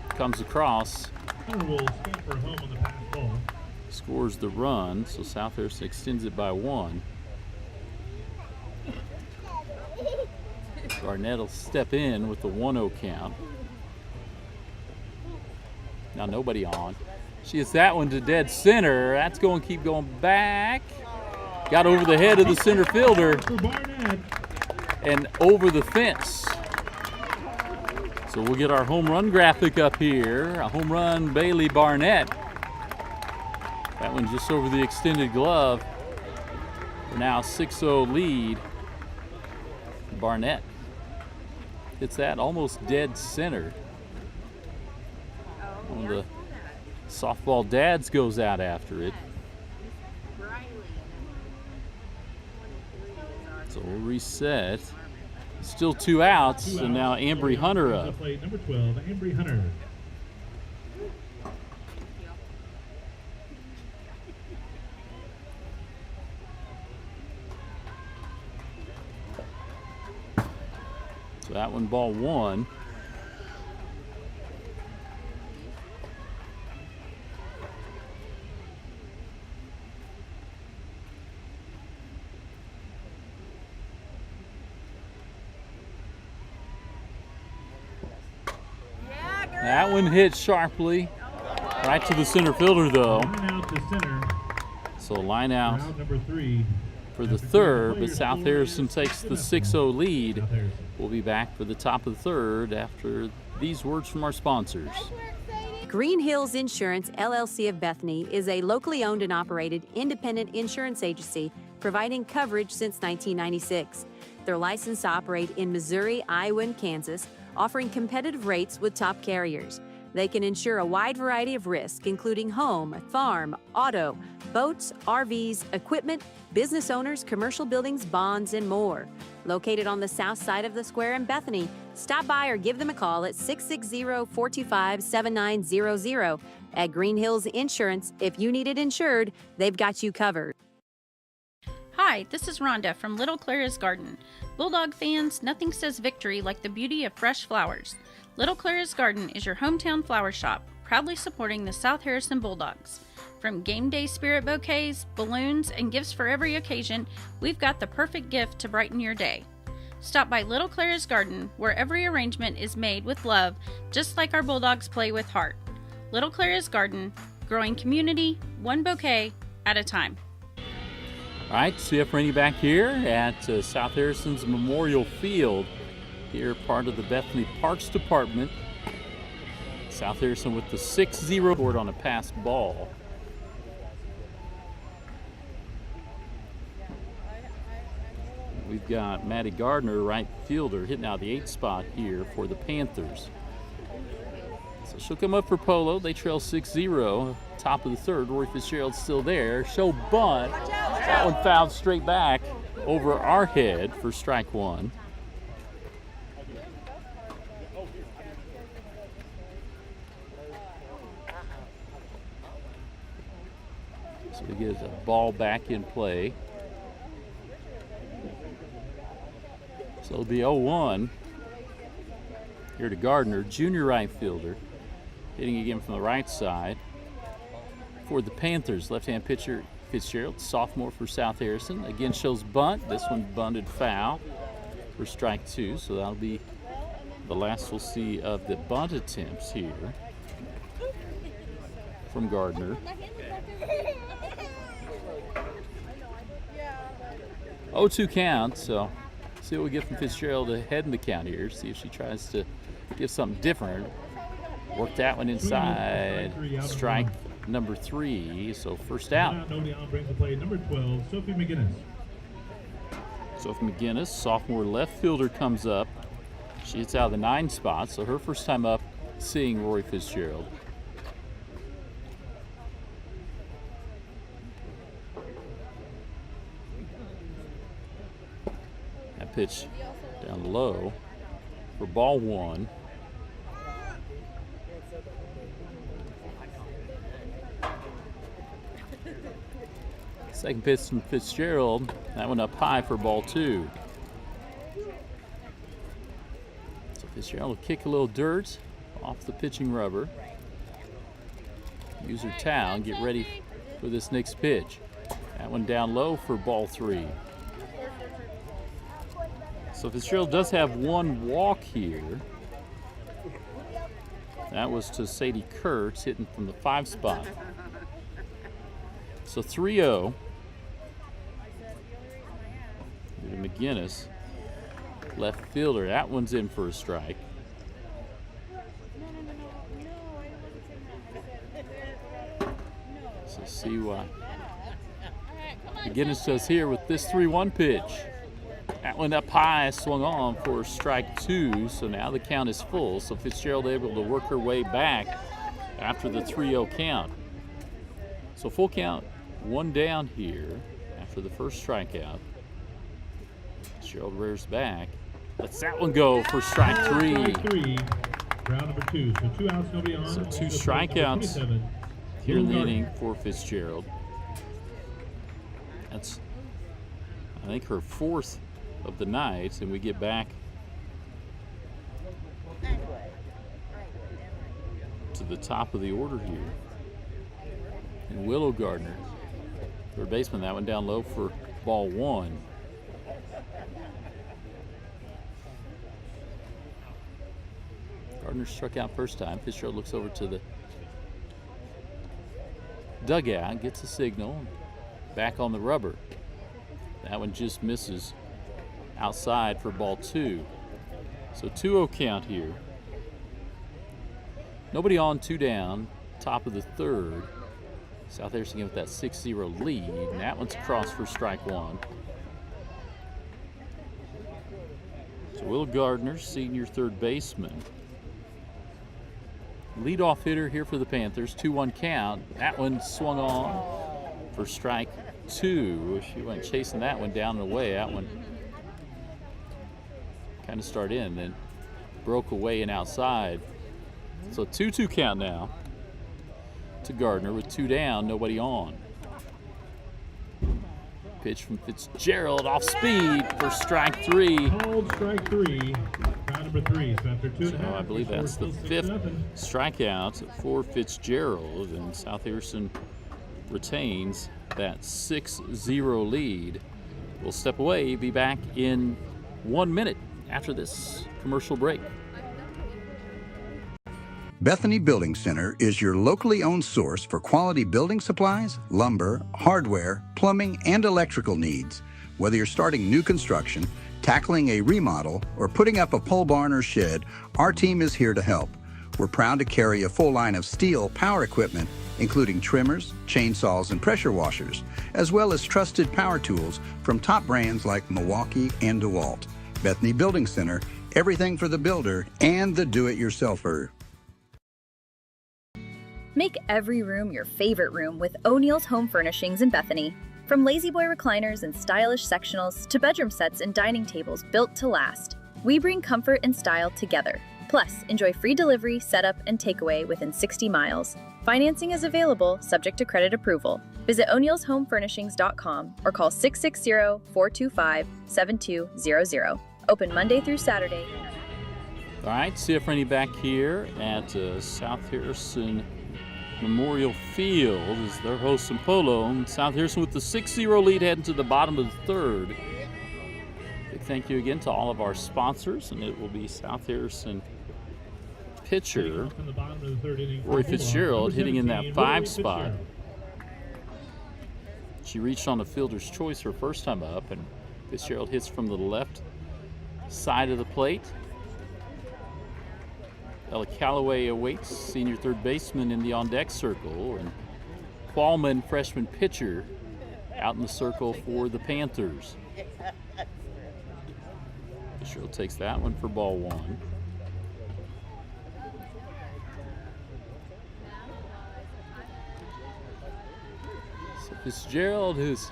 comes across. Hunter will scamper home on the pass ball. Scores the run, so South Harrison extends it by 1. Barnett will step in with the 1-0 count. Now nobody on. She hits that one to dead center. That's going to keep going back. Got over the head of the center fielder and over the fence. So we'll get our home run graphic up here. A home run, Bailey Barnett. That one just over the extended glove. For now 6-0 lead. Barnett hits that almost dead center. One of the softball dads goes out after it. So we'll reset. Still 2 outs, and now Ambry Hunter up. Number 12, Ambry Hunter. So that one, ball 1. That one hit sharply, right to the center fielder though. Line out to center. So line out Number 3 for the third, but South Harrison takes the 6-0 lead. We'll be back for the top of the third after these words from our sponsors. Green Hills Insurance, LLC of Bethany is a locally owned and operated independent insurance agency providing coverage since 1996. They're licensed to operate in Missouri, Iowa, and Kansas, offering competitive rates with top carriers. They can insure a wide variety of risks, including home, farm, auto, boats, RVs, equipment, business owners, commercial buildings, bonds, and more. Located on the south side of the square in Bethany, stop by or give them a call at 660-425-7900. At Green Hills Insurance, if you need it insured, they've got you covered. Hi, this is Rhonda from Little Clara's Garden. Bulldog fans, nothing says victory like the beauty of fresh flowers. Little Clara's Garden is your hometown flower shop, proudly supporting the South Harrison Bulldogs. From game day spirit bouquets, balloons, and gifts for every occasion, we've got the perfect gift to brighten your day. Stop by Little Clara's Garden, where every arrangement is made with love, just like our Bulldogs play with heart. Little Clara's Garden, growing community, one bouquet at a time. All right, CF Rainey back here at South Harrison's Memorial Field. Here, part of the Bethany Parks Department. South Harrison with the 6-0 board on a pass ball. We've got Maddie Gardner, right fielder, hitting out the 8 spot here for the Panthers. So she'll come up for Polo. They trail 6-0. Top of the third. Rory Fitzgerald's still there. Show bunt. That one fouled straight back. over our head for strike one. So we get a ball back in play. So it'll be 0-1 here to Gardner, junior right fielder, hitting again from the right side. For the Panthers, left-hand pitcher Fitzgerald, sophomore for South Harrison. Again shows bunt. This one bunted foul for strike two. So that'll be the last we'll see of the bunt attempts here from Gardner. 0-2 count, so see what we get from Fitzgerald ahead in the count here. See if she tries to give something different. Work that one inside. Strike number 3, so first out. Nobody on brings the play number 12, Sophie McGinnis. Sophie McGinnis, sophomore left fielder, comes up. She hits out of the 9 spot, so her first time up seeing Rory Fitzgerald. That pitch down low for ball 1. Second pitch from Fitzgerald, that one up high for ball 2. So Fitzgerald will kick a little dirt off the pitching rubber. Use her towel and get ready for this next pitch. That one down low for ball 3. So Fitzgerald does have one walk here. That was to Sadie Kurtz, hitting from the 5 spot. So 3-0. McGinnis, left fielder. That one's in for a strike. So see what McGinnis does here with this 3-1 pitch. That one up high, swung on for strike 2. So now the count is full. So Fitzgerald able to work her way back after the 3-0 count. So full count, 1 down here after the first strikeout. Fitzgerald rears back. Lets that one go for strike 3. Round number 2. So 2 outs, nobody on. So 2 strikeouts here in the inning for Fitzgerald. That's, I think, her 4th of the night, and we get back to the top of the order here. And Willow Gardner, third baseman, that one down low for ball 1. Gardner struck out first time. Fitzgerald looks over to the dugout, gets a signal, back on the rubber. That one just misses outside for ball 2. So 2-0 count here. Nobody on, 2 down, top of the 3rd. South Harrison with that 6-0 lead, and that one's across for strike 1. So Will Gardner, senior third baseman. Leadoff hitter here for the Panthers, 2-1 count. That one swung on for strike 2. She went chasing that one down and away. That one kind of started in, then broke away and outside. So 2-2 count now to Gardner with 2 down, nobody on. Pitch from Fitzgerald off speed for strike 3. Called strike 3. Round number 3. So after 2.5. So I believe that's the 5th strikeout for Fitzgerald, and South Harrison retains that 6-0 lead. We'll step away, be back in 1 minute after this commercial break. Bethany Building Center is your locally owned source for quality building supplies, lumber, hardware, plumbing, and electrical needs. Whether you're starting new construction, tackling a remodel, or putting up a pole barn or shed, our team is here to help. We're proud to carry a full line of steel power equipment, including trimmers, chainsaws, and pressure washers, as well as trusted power tools from top brands like Milwaukee and DeWalt. Bethany Building Center, everything for the builder and the do-it-yourselfer. Make every room your favorite room with O'Neill's Home Furnishings in Bethany. From lazy boy recliners and stylish sectionals to bedroom sets and dining tables built to last, we bring comfort and style together. Plus, enjoy free delivery, setup, and takeaway within 60 miles. Financing is available, subject to credit approval. Visit o'neillshomefurnishings.com or call 660-425-7200. Open Monday through Saturday. All right, CF Rainey back here at South Harrison Memorial Field as they're hosting Polo. And South Harrison with the 6-0 lead heading to the bottom of the third. Big thank you again to all of our sponsors, and it will be South Harrison pitcher Roy Fitzgerald hitting in that 5 spot. She reached on the fielder's choice her first time up, and Fitzgerald hits from the left side of the plate. Ella Calloway awaits, senior third baseman in the on-deck circle, and Qualman, freshman pitcher, out in the circle for the Panthers. Fitzgerald takes that one for ball 1. So Fitzgerald has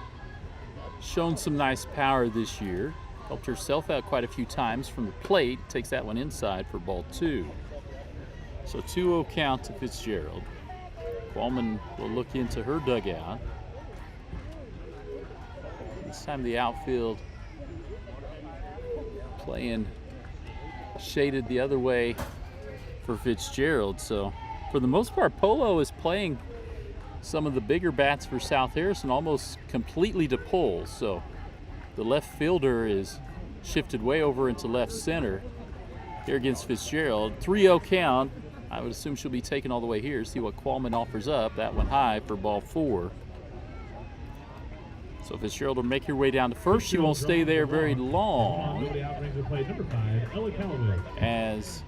shown some nice power this year. Helped herself out quite a few times from the plate. Takes that one inside for ball 2. So 2-0 count to Fitzgerald. Qualman will look into her dugout. This time the outfield playing shaded the other way for Fitzgerald. So for the most part, Polo is playing some of the bigger bats for South Harrison almost completely to pull. So the left fielder is shifted way over into left center here against Fitzgerald. 3-0 count. I would assume she'll be taken all the way here. See what Qualman offers up. That one high for ball 4. So Fitzgerald will make her way down to first. She won't stay there very long, as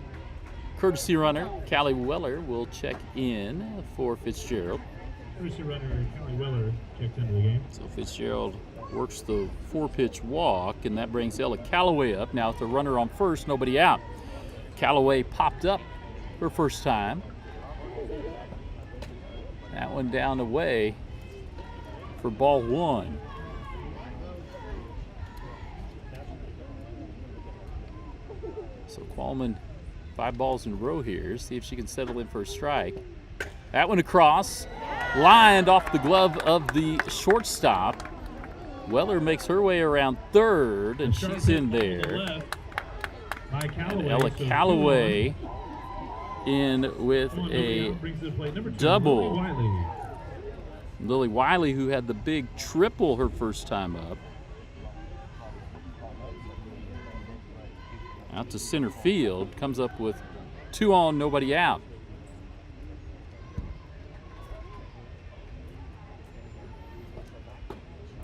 courtesy runner Callie Weller will check in for Fitzgerald. Courtesy runner Callie Weller checked into the game. So Fitzgerald works the 4-pitch walk, and that brings Ella Calloway up. Now with the runner on first, nobody out. Calloway popped up her first time. That one down away for ball 1. So Qualman 5 balls in a row here. See if she can settle in for a strike. That one across, lined off the glove of the shortstop. Weller makes her way around third, and she's in there. And Ella Calloway in with a double. Lily Wiley, who had the big triple her first time up. Out to center field, comes up with 2 on, nobody out.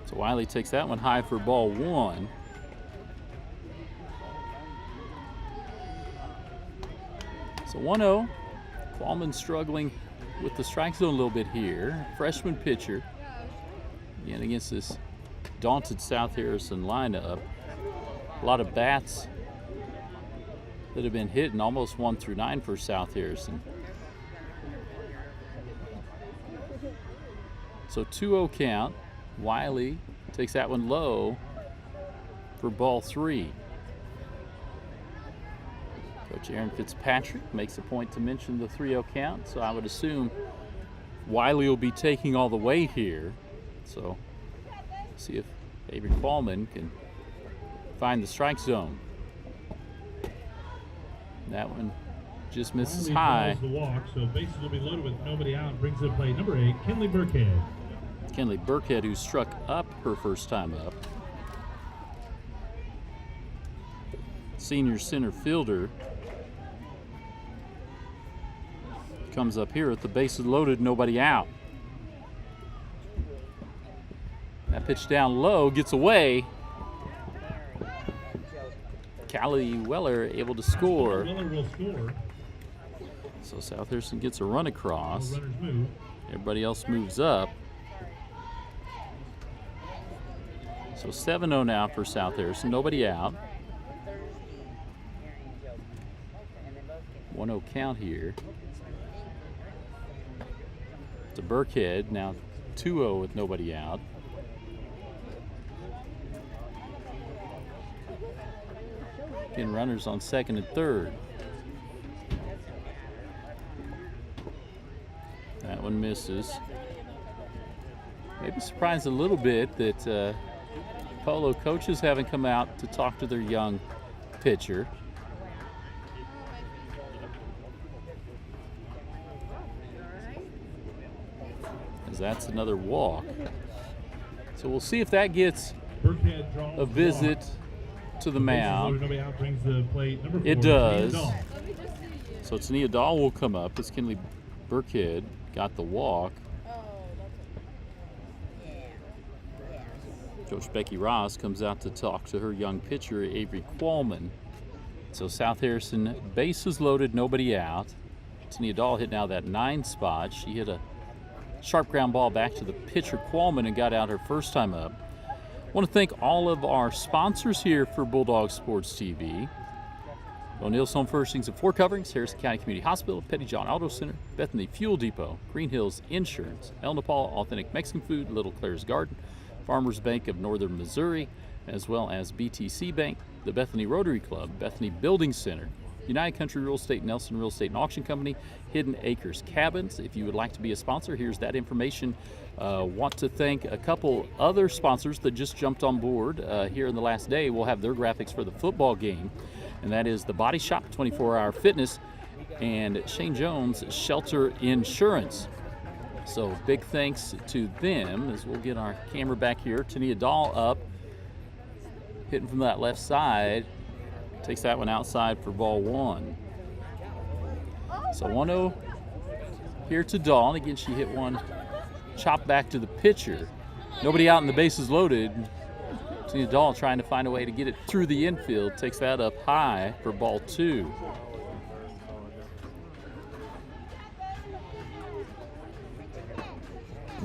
So Wiley takes that one high for ball 1. So 1-0. Qualman struggling with the strike zone a little bit here. Freshman pitcher. Again, against this daunted South Harrison lineup. A lot of bats that have been hitting, almost 1 through 9 for South Harrison. So 2-0 count. Wiley takes that one low for ball 3. Coach Aaron Fitzpatrick makes a point to mention the 3-0 count, so I would assume Wiley will be taking all the way here. So see if Avery Qualman can find the strike zone. That one just misses high. The walk, so bases will be loaded with nobody out. Brings to play number 8, Kinley Burkhead. Kinley Burkhead, who struck up her first time up. Senior center fielder comes up here with the bases loaded, nobody out. That pitch down low gets away. Callie Weller able to score. Weller will score. So South Harrison gets a run across. Runners move. Everybody else moves up. So 7-0 now for South Harrison, nobody out. 1-0 count here to Burkhead, now 2-0 with nobody out. Again, runners on second and third. That one misses. Maybe surprised a little bit that Polo coaches haven't come out to talk to their young pitcher. As that's another walk. So we'll see if that gets a visit to the mound. It does. So Tania Dahl will come up as Kinley Burkhead got the walk. Coach Becky Ross comes out to talk to her young pitcher, Avery Qualman. So South Harrison, bases loaded, nobody out. Tania Dahl hit now that 9 spot. She hit a sharp ground ball back to the pitcher, Qualman, and got out her first time up. I want to thank all of our sponsors here for Bulldog Sports TV. O'Neill's Home Furnishings and Floor Coverings, Harrison County Community Hospital, Petty John Auto Center, Bethany Fuel Depot, Green Hills Insurance, El Nepal Authentic Mexican Food, Little Claire's Garden, Farmers Bank of Northern Missouri, as well as BTC Bank, the Bethany Rotary Club, Bethany Building Center, United Country Real Estate, Nelson Real Estate and Auction Company, Hidden Acres Cabins. If you would like to be a sponsor, here's that information. Want to thank a couple other sponsors that just jumped on board here in the last day. We'll have their graphics for the football game, and that is The Body Shop, 24-Hour Fitness, and Shane Jones Shelter Insurance. So big thanks to them as we'll get our camera back here. Tania Dahl up, hitting from that left side. Takes that one outside for ball 1. So 1-0 here to Dahl. And again, she hit one chop back to the pitcher. Nobody out and the bases loaded. Tania Dahl trying to find a way to get it through the infield. Takes that up high for ball 2.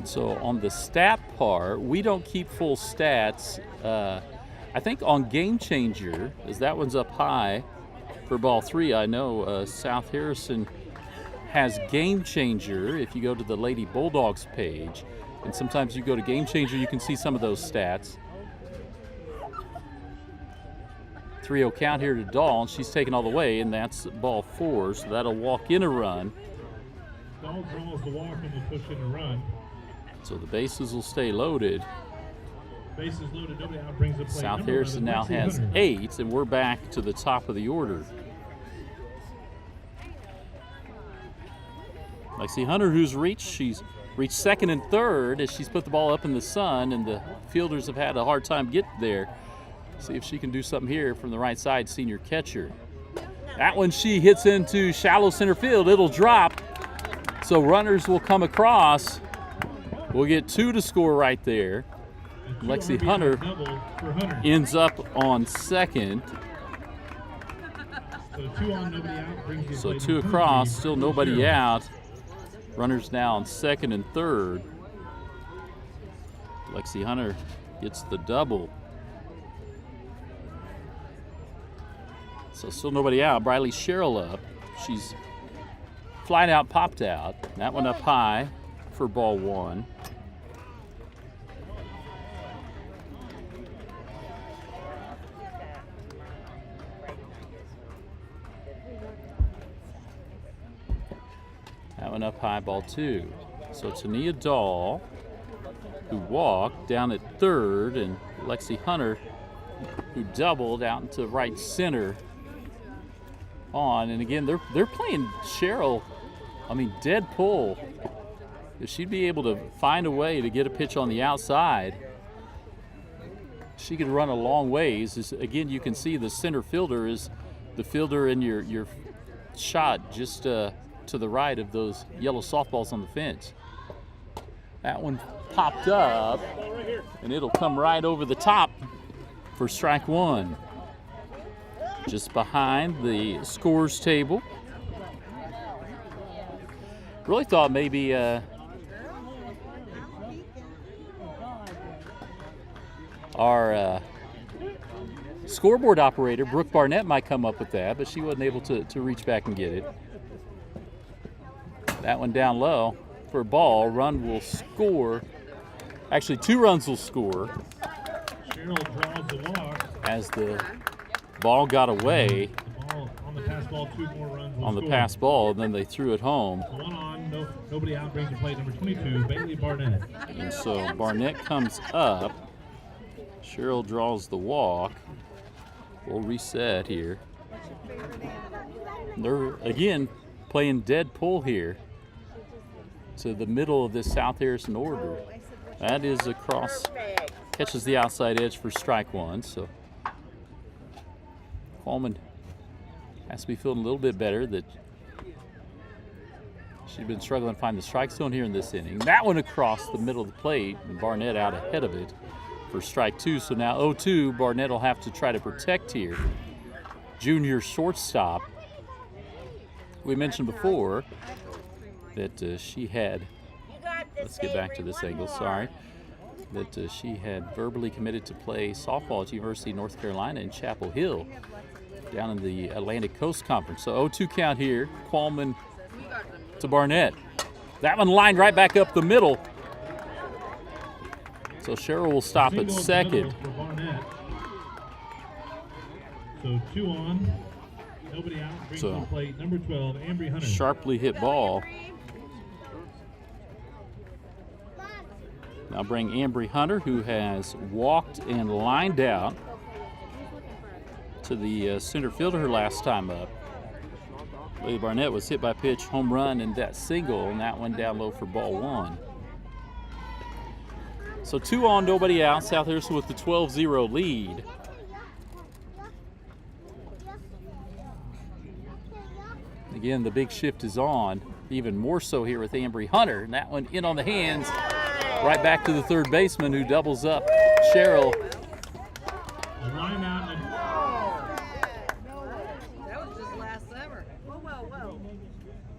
So on the stat part, we don't keep full stats. I think on Game Changer, as that one's up high for ball 3, I know South Harrison has Game Changer. If you go to the Lady Bulldogs page, and sometimes you go to Game Changer, you can see some of those stats. 3-0 count here to Dahl, and she's taken all the way, and that's ball 4, so that'll walk in a run. Dahl draws the walk and will push in a run. So the bases will stay loaded. Bases loaded, nobody out, brings the play. South Harrison now has 8, and we're back to the top of the order. Lexi Hunter, who's she's reached second and third as she's put the ball up in the sun, and the fielders have had a hard time getting there. See if she can do something here from the right side, senior catcher. That one she hits into shallow center field. It'll drop, so runners will come across. We'll get 2 to score right there. Lexi Hunter ends up on second. So 2 across, still nobody out. Runners now on second and third. Lexi Hunter gets the double. So still nobody out. Briley Sherrill up. She's flying out, popped out. That one up high for ball 1. That one up high, ball 2. So Tania Dahl, who walked down at third, and Lexi Hunter, who doubled out into right center on. And again, they're playing Sherrill, dead pull. If she'd be able to find a way to get a pitch on the outside, she could run a long ways. Again, you can see the center fielder is the fielder in your shot just to the right of those yellow softballs on the fence. That one popped up, and it'll come right over the top for strike 1. Just behind the scores table. Really thought maybe our scoreboard operator, Brooke Barnett, might come up with that, but she wasn't able to reach back and get it. That one down low for a ball. Run will score. Actually, 2 runs will score Sherrill draws the walk as the ball got away On the pass ball, 2 more runs. on the pass ball, and then they threw it home. 1 on, nobody out, brings the play number 22, Bailey Barnett. And so Barnett comes up. Cheryl draws the walk. We'll reset here. They're, again, playing dead pull here to the middle of this South Harrison order. That is across, catches the outside edge for strike 1. So Coleman has to be feeling a little bit better that she's been struggling to find the strike zone here in this inning. That one across the middle of the plate, and Barnett out ahead of it for strike 2. So now 0-2, Barnett will have to try to protect here. Junior shortstop. We mentioned before that she had, let's get back to this angle, sorry, that she had verbally committed to play softball at University of North Carolina in Chapel Hill down in the Atlantic Coast Conference. So 0-2 count here, Coleman to Barnett. That one lined right back up the middle. So Cheryl will stop at second. So 2 on, nobody out, brings to the plate number 12, Ambry Hunter. Sharply hit ball. Now bring Ambry Hunter, who has walked and lined out to the center fielder her last time up. Bailey Barnett was hit by pitch, home run, and that single, and that one down low for ball 1. So 2 on, nobody out. South Harrison with the 12-0 lead. Again, the big shift is on, even more so here with Ambry Hunter. And that one in on the hands, right back to the third baseman who doubles up Cheryl. Line out. That was just last summer. Whoa.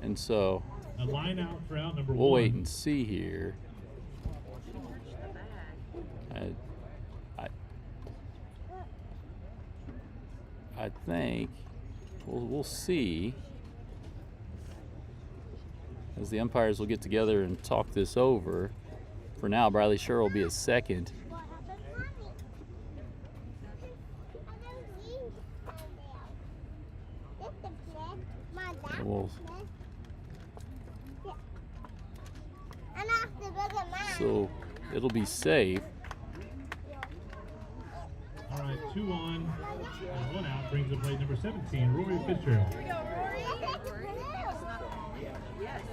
And so A line out for out number 1. we'll wait and see here. I think we'll see as the umpires will get together and talk this over. For now, Briley Cheryl will be a second. So it'll be safe. All right, 2 on, and 1 out, brings the play number 17, Rory Fitzgerald.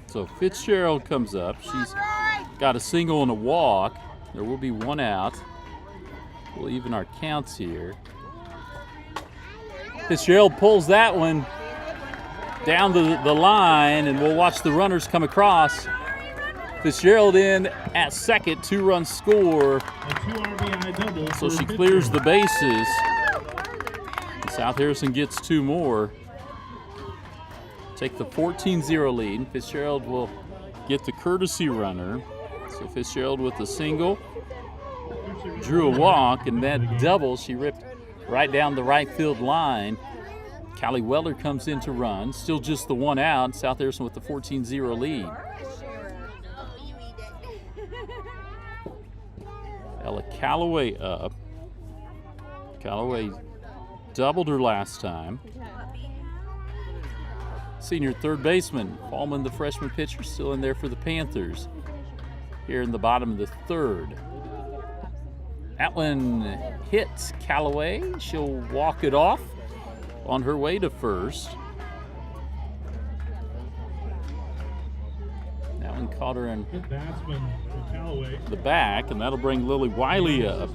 So Fitzgerald comes up. She's got a single and a walk. There will be 1 out. We'll even our counts here. Fitzgerald pulls that one down the line, and we'll watch the runners come across. Fitzgerald in at second, 2-run score. A 2 RBI double. So she clears the bases. South Harrison gets 2 more. Take the 14-0 lead. Fitzgerald will get the courtesy runner. So Fitzgerald with the single, drew a walk, and that double she ripped right down the right field line. Callie Weller comes in to run. Still just the 1 out. South Harrison with the 14-0 lead. Ella Calloway up. Calloway doubled her last time. Senior third baseman, Fallman, the freshman pitcher, still in there for the Panthers. Here in the bottom of the third. That one hits Calloway. She'll walk it off on her way to first. That one caught her in the back, and that'll bring Lily Wiley up.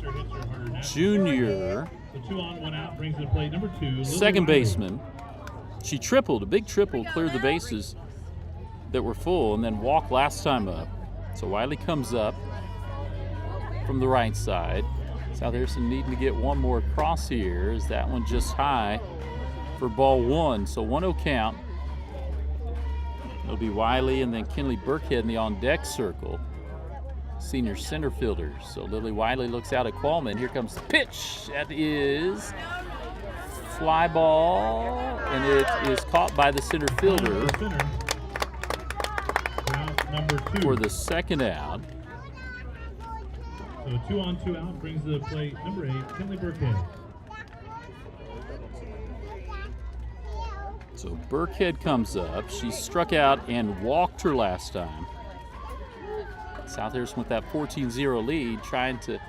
Junior, The 2 on, 1 out, brings to the plate number 2, second baseman. She tripled, a big triple, cleared the bases that were full, and then walked last time up. So Wiley comes up from the right side. South Harrison needing to get 1 more across here. Is that one just high for ball 1? So 1-0 count. It'll be Wiley and then Kinley Burkhead in the on-deck circle. Senior center fielder. So Lily Wiley looks out at Qualman. Here comes the pitch. That is fly ball, and it is caught by the center fielder for the second out. So 2 on, 2 out, brings to the plate number 8, Kinley Burkhead. So Burkhead comes up. She struck out and walked her last time. South Harrison with that 14-0 lead, trying to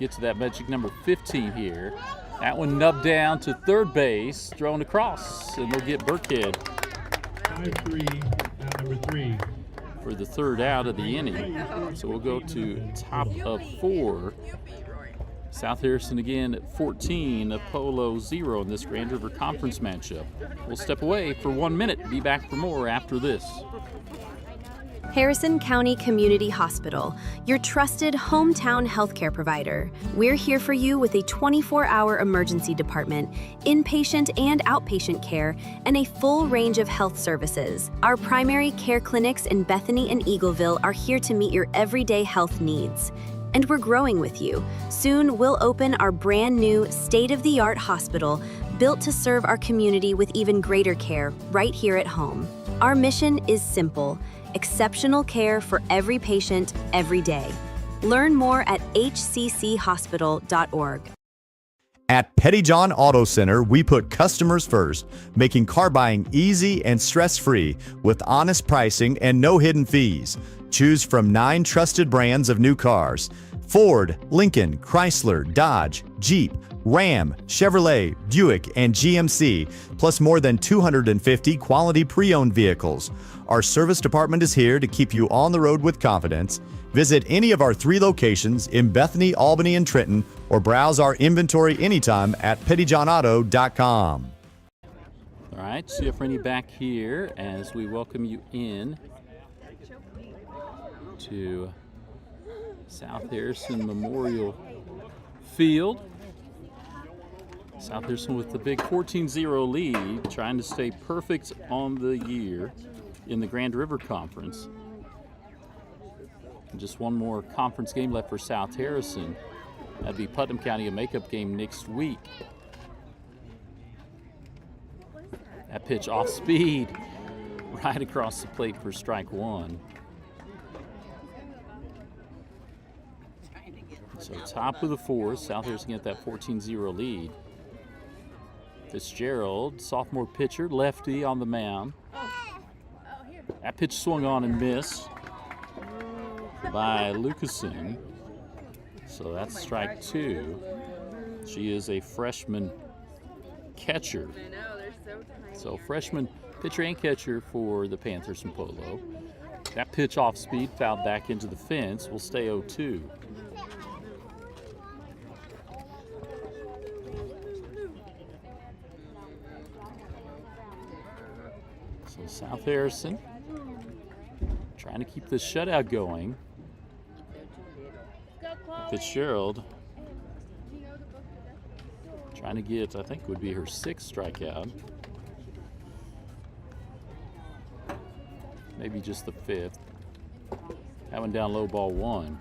get to that magic number 15 here. That one nubbed down to third base, thrown across, and they'll get Burkhead 5-3, out number 3. For the third out of the inning. So we'll go to top of 4. South Harrison again at 14, Polo 0 in this Grand River Conference matchup. We'll step away for 1 minute. Be back for more after this. Harrison County Community Hospital, your trusted hometown healthcare provider. We're here for you with a 24-hour emergency department, inpatient and outpatient care, and a full range of health services. Our primary care clinics in Bethany and Eagleville are here to meet your everyday health needs. And we're growing with you. Soon, we'll open our brand new state-of-the-art hospital built to serve our community with even greater care right here at home. Our mission is simple: exceptional care for every patient, every day. Learn more at hcchospital.org. At Pettyjohn Auto Center, we put customers first, making car buying easy and stress-free with honest pricing and no hidden fees. Choose from 9 trusted brands of new cars: Ford, Lincoln, Chrysler, Dodge, Jeep, Ram, Chevrolet, Buick, and GMC, plus more than 250 quality pre-owned vehicles. Our service department is here to keep you on the road with confidence. Visit any of our 3 locations in Bethany, Albany, and Trenton, or browse our inventory anytime at pettyjohnauto.com. All right, CF Rainey back here as we welcome you in to South Harrison Memorial Field. South Harrison with the big 14-0 lead, trying to stay perfect on the year in the Grand River Conference. And just one more conference game left for South Harrison. That'd be Putnam County, a makeup game next week. That pitch off speed, right across the plate for strike 1. So top of the 4th, South Harrison get that 14-0 lead. Fitzgerald, sophomore pitcher, lefty on the mound. That pitch swung on and missed by Lucasen. So that's strike 2. She is a freshman catcher. So freshman pitcher and catcher for the Panthers from Polo. That pitch off speed, fouled back into the fence, will stay 0-2. So South Harrison trying to keep the shutout going. Fitzgerald trying to get, I think would be her 6th strikeout. Maybe just the 5th. That one down low, ball 1.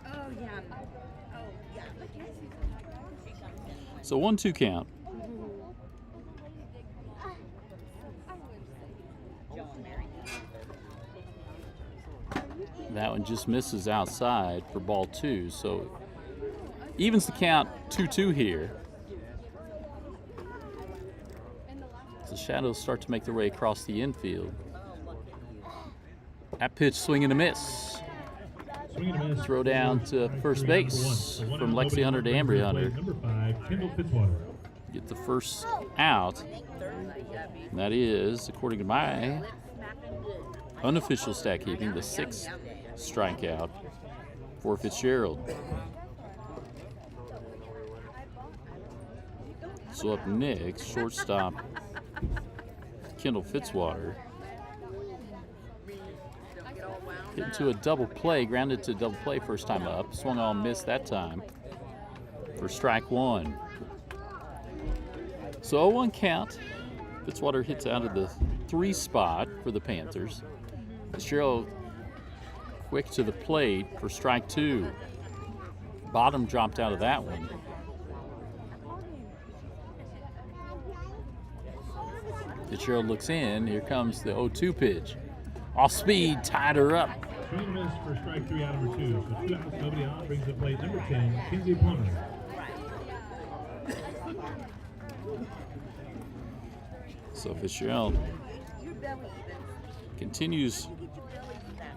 So 1-2 count. That one just misses outside for ball 2, so evens the count 2-2 here. The Shadows start to make their way across the infield. That pitch, swing and a miss. Throw down to first base from Lexi Hunter to Ambry Hunter. Get the first out. And that is, according to my unofficial stat keeping, the 6th strikeout for Fitzgerald. So up next, shortstop Kendall Fitzwater. Hit into a double play, grounded to double play first time up. Swung on, missed that time for strike 1. So 0-1 count. Fitzwater hits out of the 3 spot for the Panthers. Fitzgerald quick to the plate for strike 2. Bottom dropped out of that one. Fitzgerald looks in. Here comes the 0-2 pitch. Off speed, tied her up. Swing and miss for strike 3 out number 2. So 2 outs, nobody on. Brings the plate number 10, Kinsey Plummer. So Fitzgerald continues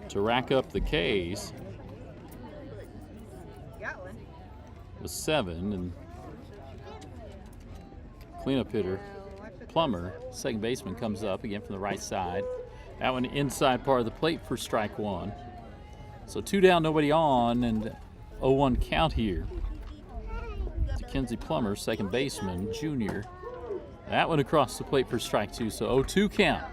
to rack up the Ks with 7, and cleanup hitter Plummer, second baseman, comes up again from the right side. That one inside part of the plate for strike 1. So 2 down, nobody on, and 0-1 count here to Kenzie Plummer, second baseman, junior. That one across the plate for strike 2, so 0-2 count.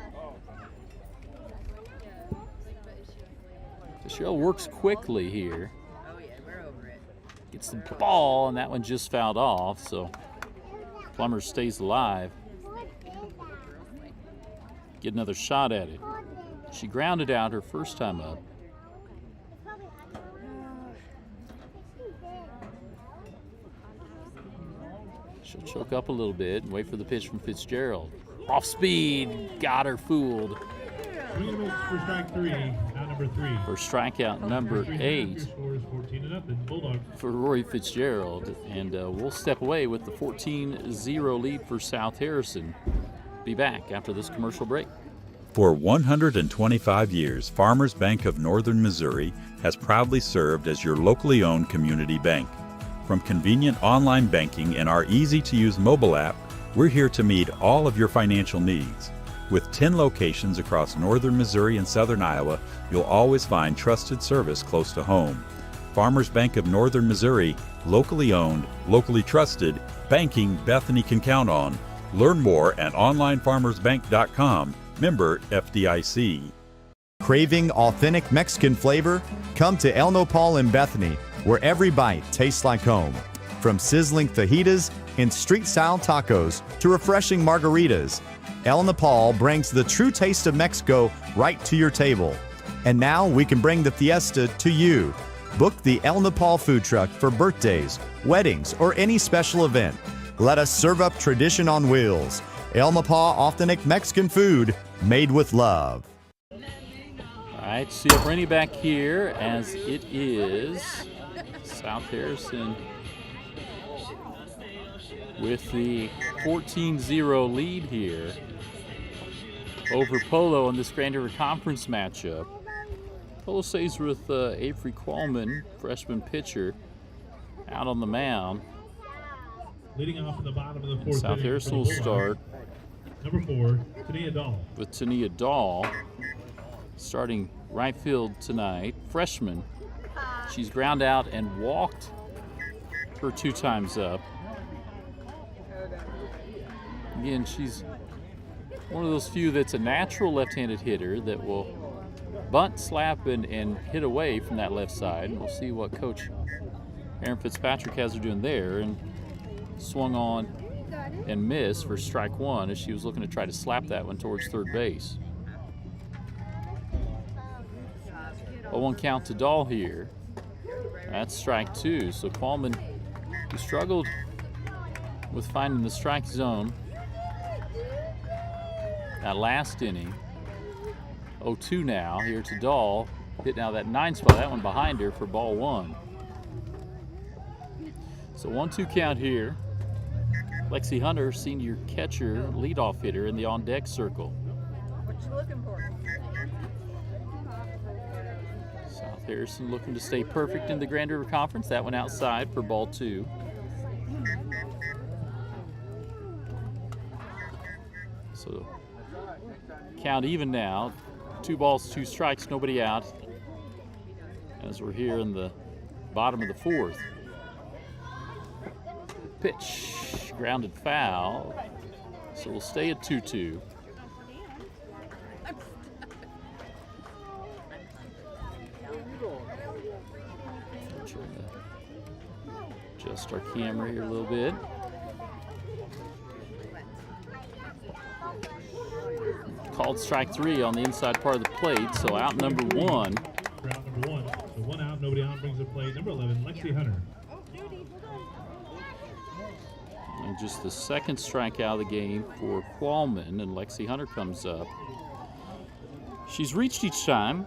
Fitzgerald works quickly here. Gets the ball, and that one just fouled off, so Plummer stays alive. Get another shot at it. She grounded out her first time up. She'll choke up a little bit and wait for the pitch from Fitzgerald. Off speed, got her fooled. For strike 3, out number 3. For strikeout number 8 Score is 14-0, Bulldogs. for Rory Fitzgerald. And we'll step away with the 14-0 lead for South Harrison. Be back after this commercial break. For 125 years, Farmers Bank of Northern Missouri has proudly served as your locally owned community bank. From convenient online banking and our easy-to-use mobile app, we're here to meet all of your financial needs. With 10 locations across northern Missouri and southern Iowa, you'll always find trusted service close to home. Farmers Bank of Northern Missouri, locally owned, locally trusted, banking Bethany can count on. Learn more at onlinefarmersbank.com. Member FDIC. Craving authentic Mexican flavor? Come to El Nopal in Bethany, where every bite tastes like home. From sizzling fajitas and street-style tacos to refreshing margaritas, El Nopal brings the true taste of Mexico right to your table. And now we can bring the fiesta to you. Book the El Nopal food truck for birthdays, weddings, or any special event. Let us serve up tradition on wheels. El Nopal authentic Mexican food made with love. All right, see if Rainey back here as it is South Harrison with the 14-0 lead here over Polo in this Grand River Conference matchup. Polo stays with Avery Qualman, freshman pitcher, out on the mound. Leading off in the bottom of the 4th. South Harrison will start. Number 4, Tania Dahl. With Tania Dahl starting right field tonight. Freshman. She's ground out and walked her 2 times up. Again, she's one of those few that's a natural left-handed hitter that will bunt, slap, and hit away from that left side. And we'll see what Coach Aaron Fitzpatrick has her doing there. And swung on and missed for strike 1 as she was looking to try to slap that one towards third base. 0-1 count to Dahl here. That's strike 2. So Qualman, who struggled with finding the strike zone that last inning. 0-2 now here to Dahl. Hitting out that 9 spot, that one behind her for ball 1. So 1-2 count here. Lexi Hunter, senior catcher, leadoff hitter in the on-deck circle. What you looking for? South Harrison looking to stay perfect in the Grand River Conference. That one outside for ball 2. So count even now. 2 balls, 2 strikes, nobody out. As we're here in the bottom of the 4th. Pitch, grounded foul. So we'll stay at 2-2. Adjust our camera here a little bit. Called strike 3 on the inside part of the plate, so out number 1. For out number 1. So 1 out, nobody on, brings the play. Number 11, Lexi Hunter. And just the second strikeout of the game for Qualman, and Lexi Hunter comes up. She's reached each time.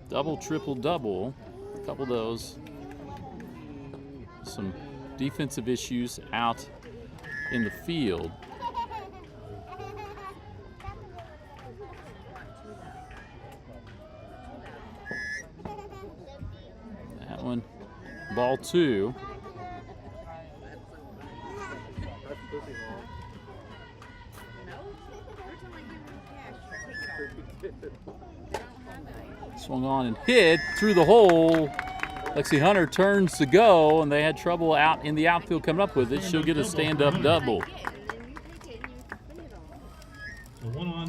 Double, triple, double. A couple of those. Some defensive issues out in the field. ball 2. Swung on and hit through the hole. Lexi Hunter turns to go, and they had trouble out in the outfield coming up with it. She'll get a stand-up double.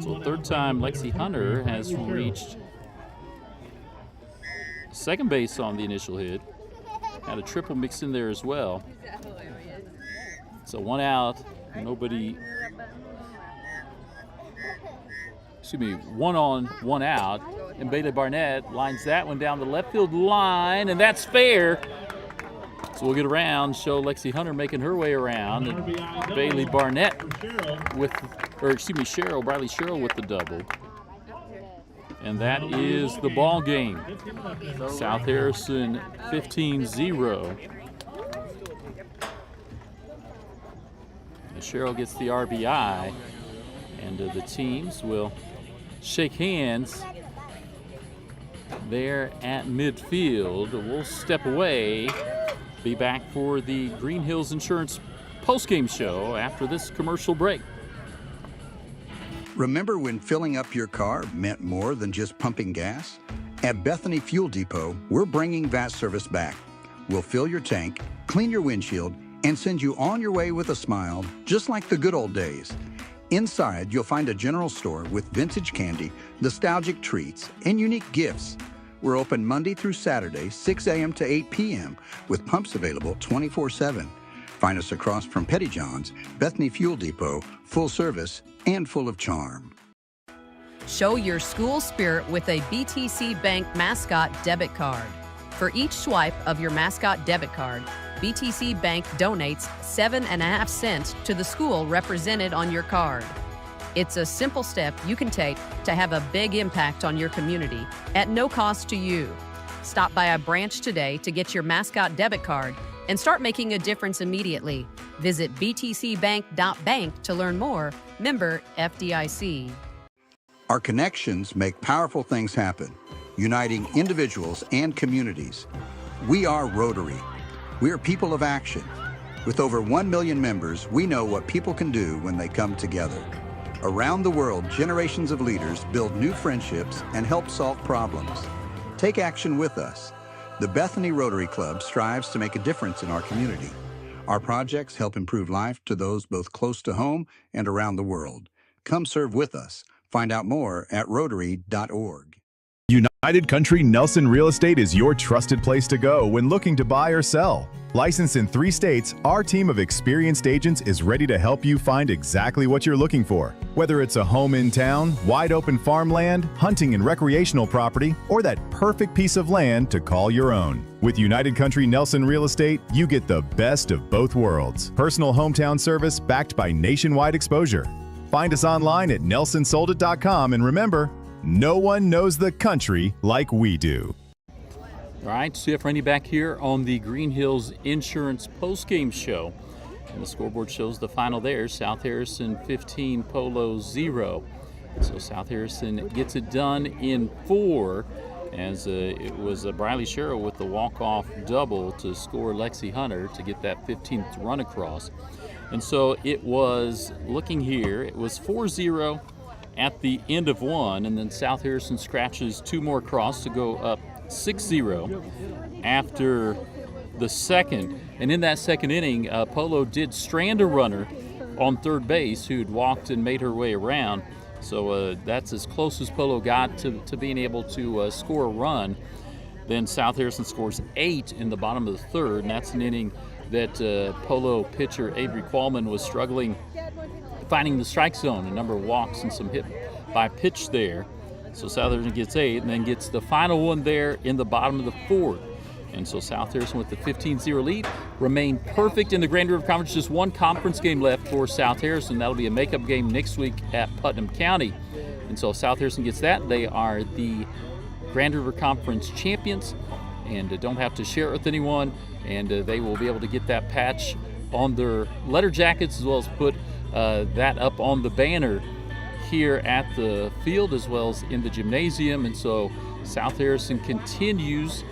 So third time Lexi Hunter has reached second base on the initial hit. Had a triple mixed in there as well. So 1 out, nobody. Excuse me, 1 on, 1 out. And Bailey Barnett lines that one down the left field line, and that's fair. So we'll get around, show Lexi Hunter making her way around, and Bailey Barnett with, or excuse me, Bradley Sherrill with the double. And that is the ball game. South Harrison 15-0. Sherrill gets the RBI, and the teams will shake hands there at midfield. We'll step away, be back for the Green Hills Insurance postgame show after this commercial break. Remember when filling up your car meant more than just pumping gas? At Bethany Fuel Depot, we're bringing that service back. We'll fill your tank, clean your windshield, and send you on your way with a smile, just like the good old days. Inside, you'll find a general store with vintage candy, nostalgic treats, and unique gifts. We're open Monday through Saturday, 6 a.m. to 8 p.m., with pumps available 24/7. Find us across from Petty John's, Bethany Fuel Depot, full service and full of charm. Show your school spirit with a BTC Bank Mascot debit card. For each swipe of your Mascot debit card, BTC Bank donates 7.5 cents to the school represented on your card. It's a simple step you can take to have a big impact on your community at no cost to you. Stop by a branch today to get your Mascot debit card and start making a difference immediately. Visit btcbank.bank to learn more. Member FDIC. Our connections make powerful things happen, uniting individuals and communities. We are Rotary. We are people of action. With over 1 million members, we know what people can do when they come together. Around the world, generations of leaders build new friendships and help solve problems. Take action with us. The Bethany Rotary Club strives to make a difference in our community. Our projects help improve life to those both close to home and around the world. Come serve with us. Find out more at Rotary.org. United Country Nelson Real Estate is your trusted place to go when looking to buy or sell. Licensed in 3 states, our team of experienced agents is ready to help you find exactly what you're looking for. Whether it's a home in town, wide open farmland, hunting and recreational property, or that perfect piece of land to call your own. With United Country Nelson Real Estate, you get the best of both worlds. Personal hometown service backed by nationwide exposure. Find us online at nelsonsoldit.com, and remember, no one knows the country like we do. All right, CF Rainey back here on the Green Hills Insurance postgame show. And the scoreboard shows the final there, South Harrison 15, Polo 0. So South Harrison gets it done in 4, as it was Bradley Sherrill with the walk-off double to score Lexi Hunter to get that 15th run across. And so it was, looking here, it was 4-0 at the end of 1, and then South Harrison scratches 2 more across to go up 6-0 after the second. And in that second inning, Polo did strand a runner on third base who'd walked and made her way around. So that's as close as Polo got to being able to score a run. Then South Harrison scores 8 in the bottom of the third, and that's an inning that Polo pitcher Avery Qualman was struggling finding the strike zone, a number of walks and some hit by pitch there. So South Harrison gets 8 and then gets the final one there in the bottom of the 4th. And so South Harrison with the 15-0 lead remain perfect in the Grand River Conference. Just 1 conference game left for South Harrison. That'll be a makeup game next week at Putnam County. And so if South Harrison gets that, they are the Grand River Conference champions and don't have to share it with anyone. And they will be able to get that patch on their letter jackets, as well as put that up on the banner here at the field as well as in the gymnasium. And so South Harrison continues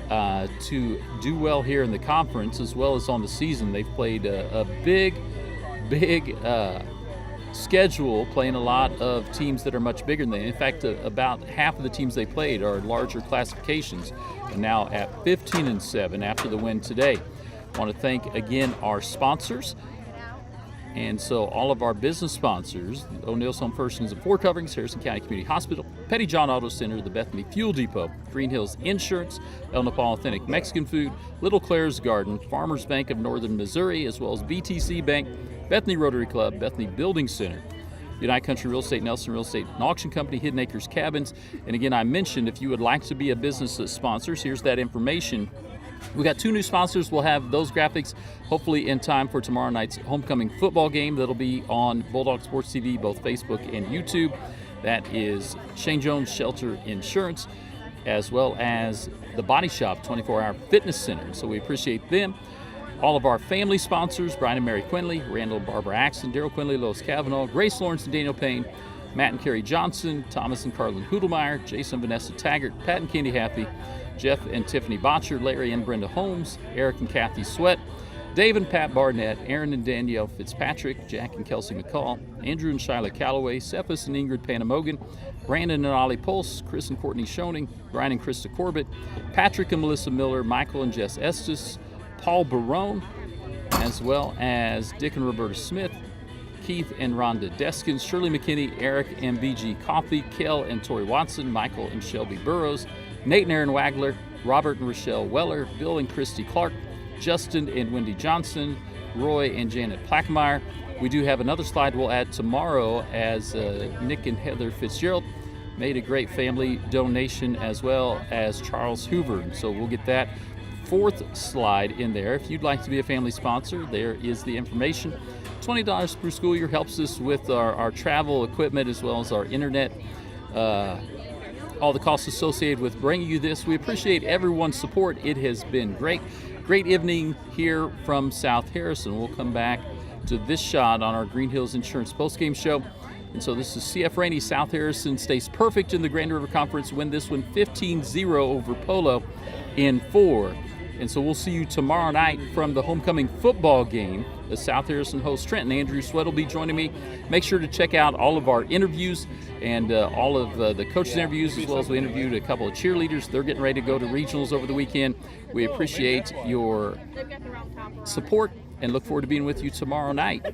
to do well here in the conference as well as on the season. They've played a big schedule, playing a lot of teams that are much bigger than they. In fact, about half of the teams they played are larger classifications, and now at 15-7 after the win today. I want to thank again our sponsors. And so all of our business sponsors, O'Neill's Home Furnishings and Floor Coverings, Harrison County Community Hospital, Petty John Auto Center, the Bethany Fuel Depot, Green Hills Insurance, El Nopal Authentic Mexican Food, Little Claire's Garden, Farmers Bank of Northern Missouri, as well as BTC Bank, Bethany Rotary Club, Bethany Building Center, United Country Real Estate, Nelson Real Estate and Auction Company, Hidden Acres Cabins. And again, I mentioned if you would like to be a business that sponsors, here's that information. We got 2 new sponsors. We'll have those graphics hopefully in time for tomorrow night's homecoming football game that'll be on Bulldog Sports TV, both Facebook and YouTube. That is Shane Jones Shelter Insurance, as well as the Body Shop 24-hour fitness center. So we appreciate them. All of our family sponsors, Brian and Mary Quinley, Randall and Barbara Axton, Daryl Quinley, Lois Cavanaugh, Grace Lawrence and Daniel Payne, Matt and Carrie Johnson, Thomas and Carlin Hudelmeyer, Jason and Vanessa Taggart, Pat and Candy Happy, Jeff and Tiffany Botcher, Larry and Brenda Holmes, Eric and Kathy Sweat, Dave and Pat Barnett, Aaron and Danielle Fitzpatrick, Jack and Kelsey McCall, Andrew and Shyla Calloway, Cephas and Ingrid Panamogan, Brandon and Ollie Pulse, Chris and Courtney Schoening, Brian and Krista Corbett, Patrick and Melissa Miller, Michael and Jess Estes, Paul Barone, as well as Dick and Roberta Smith, Keith and Rhonda Deskins, Shirley McKinney, Eric and BG Coffey, Kel and Tori Watson, Michael and Shelby Burrows, Nate and Aaron Wagler, Robert and Rochelle Weller, Bill and Christy Clark, Justin and Wendy Johnson, Roy and Janet Plackmeyer. We do have another slide we'll add tomorrow as Nick and Heather Fitzgerald made a great family donation, as well as Charles Hoover. And so we'll get that 4th slide in there. If you'd like to be a family sponsor, there is the information. $20 per school year helps us with our travel equipment as well as our internet, all the costs associated with bringing you this. We appreciate everyone's support. It has been great evening here from South Harrison. We'll come back to this shot on our Green Hills Insurance postgame show. And so this is CF Rainey. South Harrison stays perfect in the Grand River Conference, win this one 15-0 over Polo in 4. And so we'll see you tomorrow night from the homecoming football game as South Harrison hosts Trenton. Andrew Sweat will be joining me. Make sure to check out all of our interviews and all of the coaches' interviews, as well as we interviewed a couple of cheerleaders. They're getting ready to go to regionals over the weekend. We appreciate your support and look forward to being with you tomorrow night.